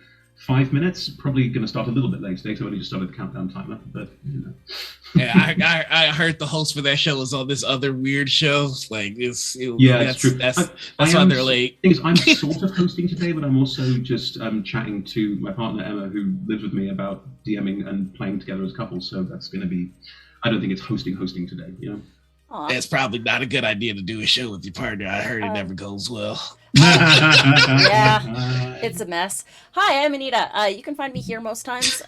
5 minutes. Probably going to start a little bit late today, so I only just started the countdown timer. But you know. Yeah, I heard the host for that show was on this other weird show. Like that's true. That's why they're late. I'm sort of hosting today, but I'm also just chatting to my partner Emma, who lives with me, about DMing and playing together as couples. So that's going to be. I don't think it's hosting today. You know. Aww. It's probably not a good idea to do a show with your partner. I heard it never goes well. Yeah, it's a mess. Hi, I'm Anita. You can find me here most times,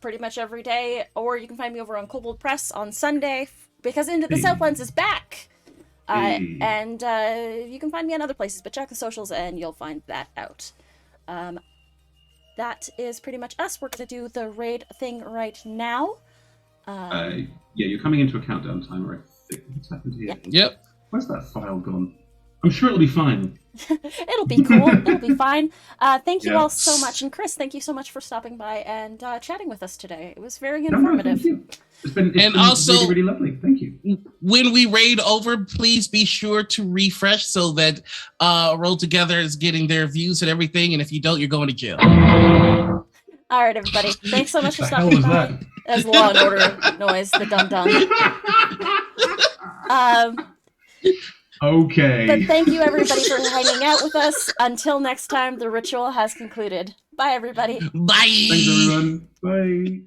pretty much every day, or you can find me over on Kobold Press on Sunday, because Into the Southlands is back. And you can find me on other places, but check the socials and you'll find that out. That is pretty much us. We're going to do the raid thing right now. Yeah, you're coming into a countdown timer, I think. What's happened here? Yep. Where's that file gone? I'm sure it'll be fine. It'll be cool. It'll be fine. Thank you all so much. And Chris, thank you so much for stopping by and chatting with us today. It was very informative. No, thank you. It's been also really, really lovely. Thank you. When we raid over, please be sure to refresh so that Roll Together is getting their views and everything. And if you don't, you're going to jail. All right, everybody. Thanks so much for stopping by. That's Law and Order noise, the dum-dum. Okay. But thank you, everybody, for hanging out with us. Until next time, the ritual has concluded. Bye, everybody. Bye. Thanks, everyone. Bye.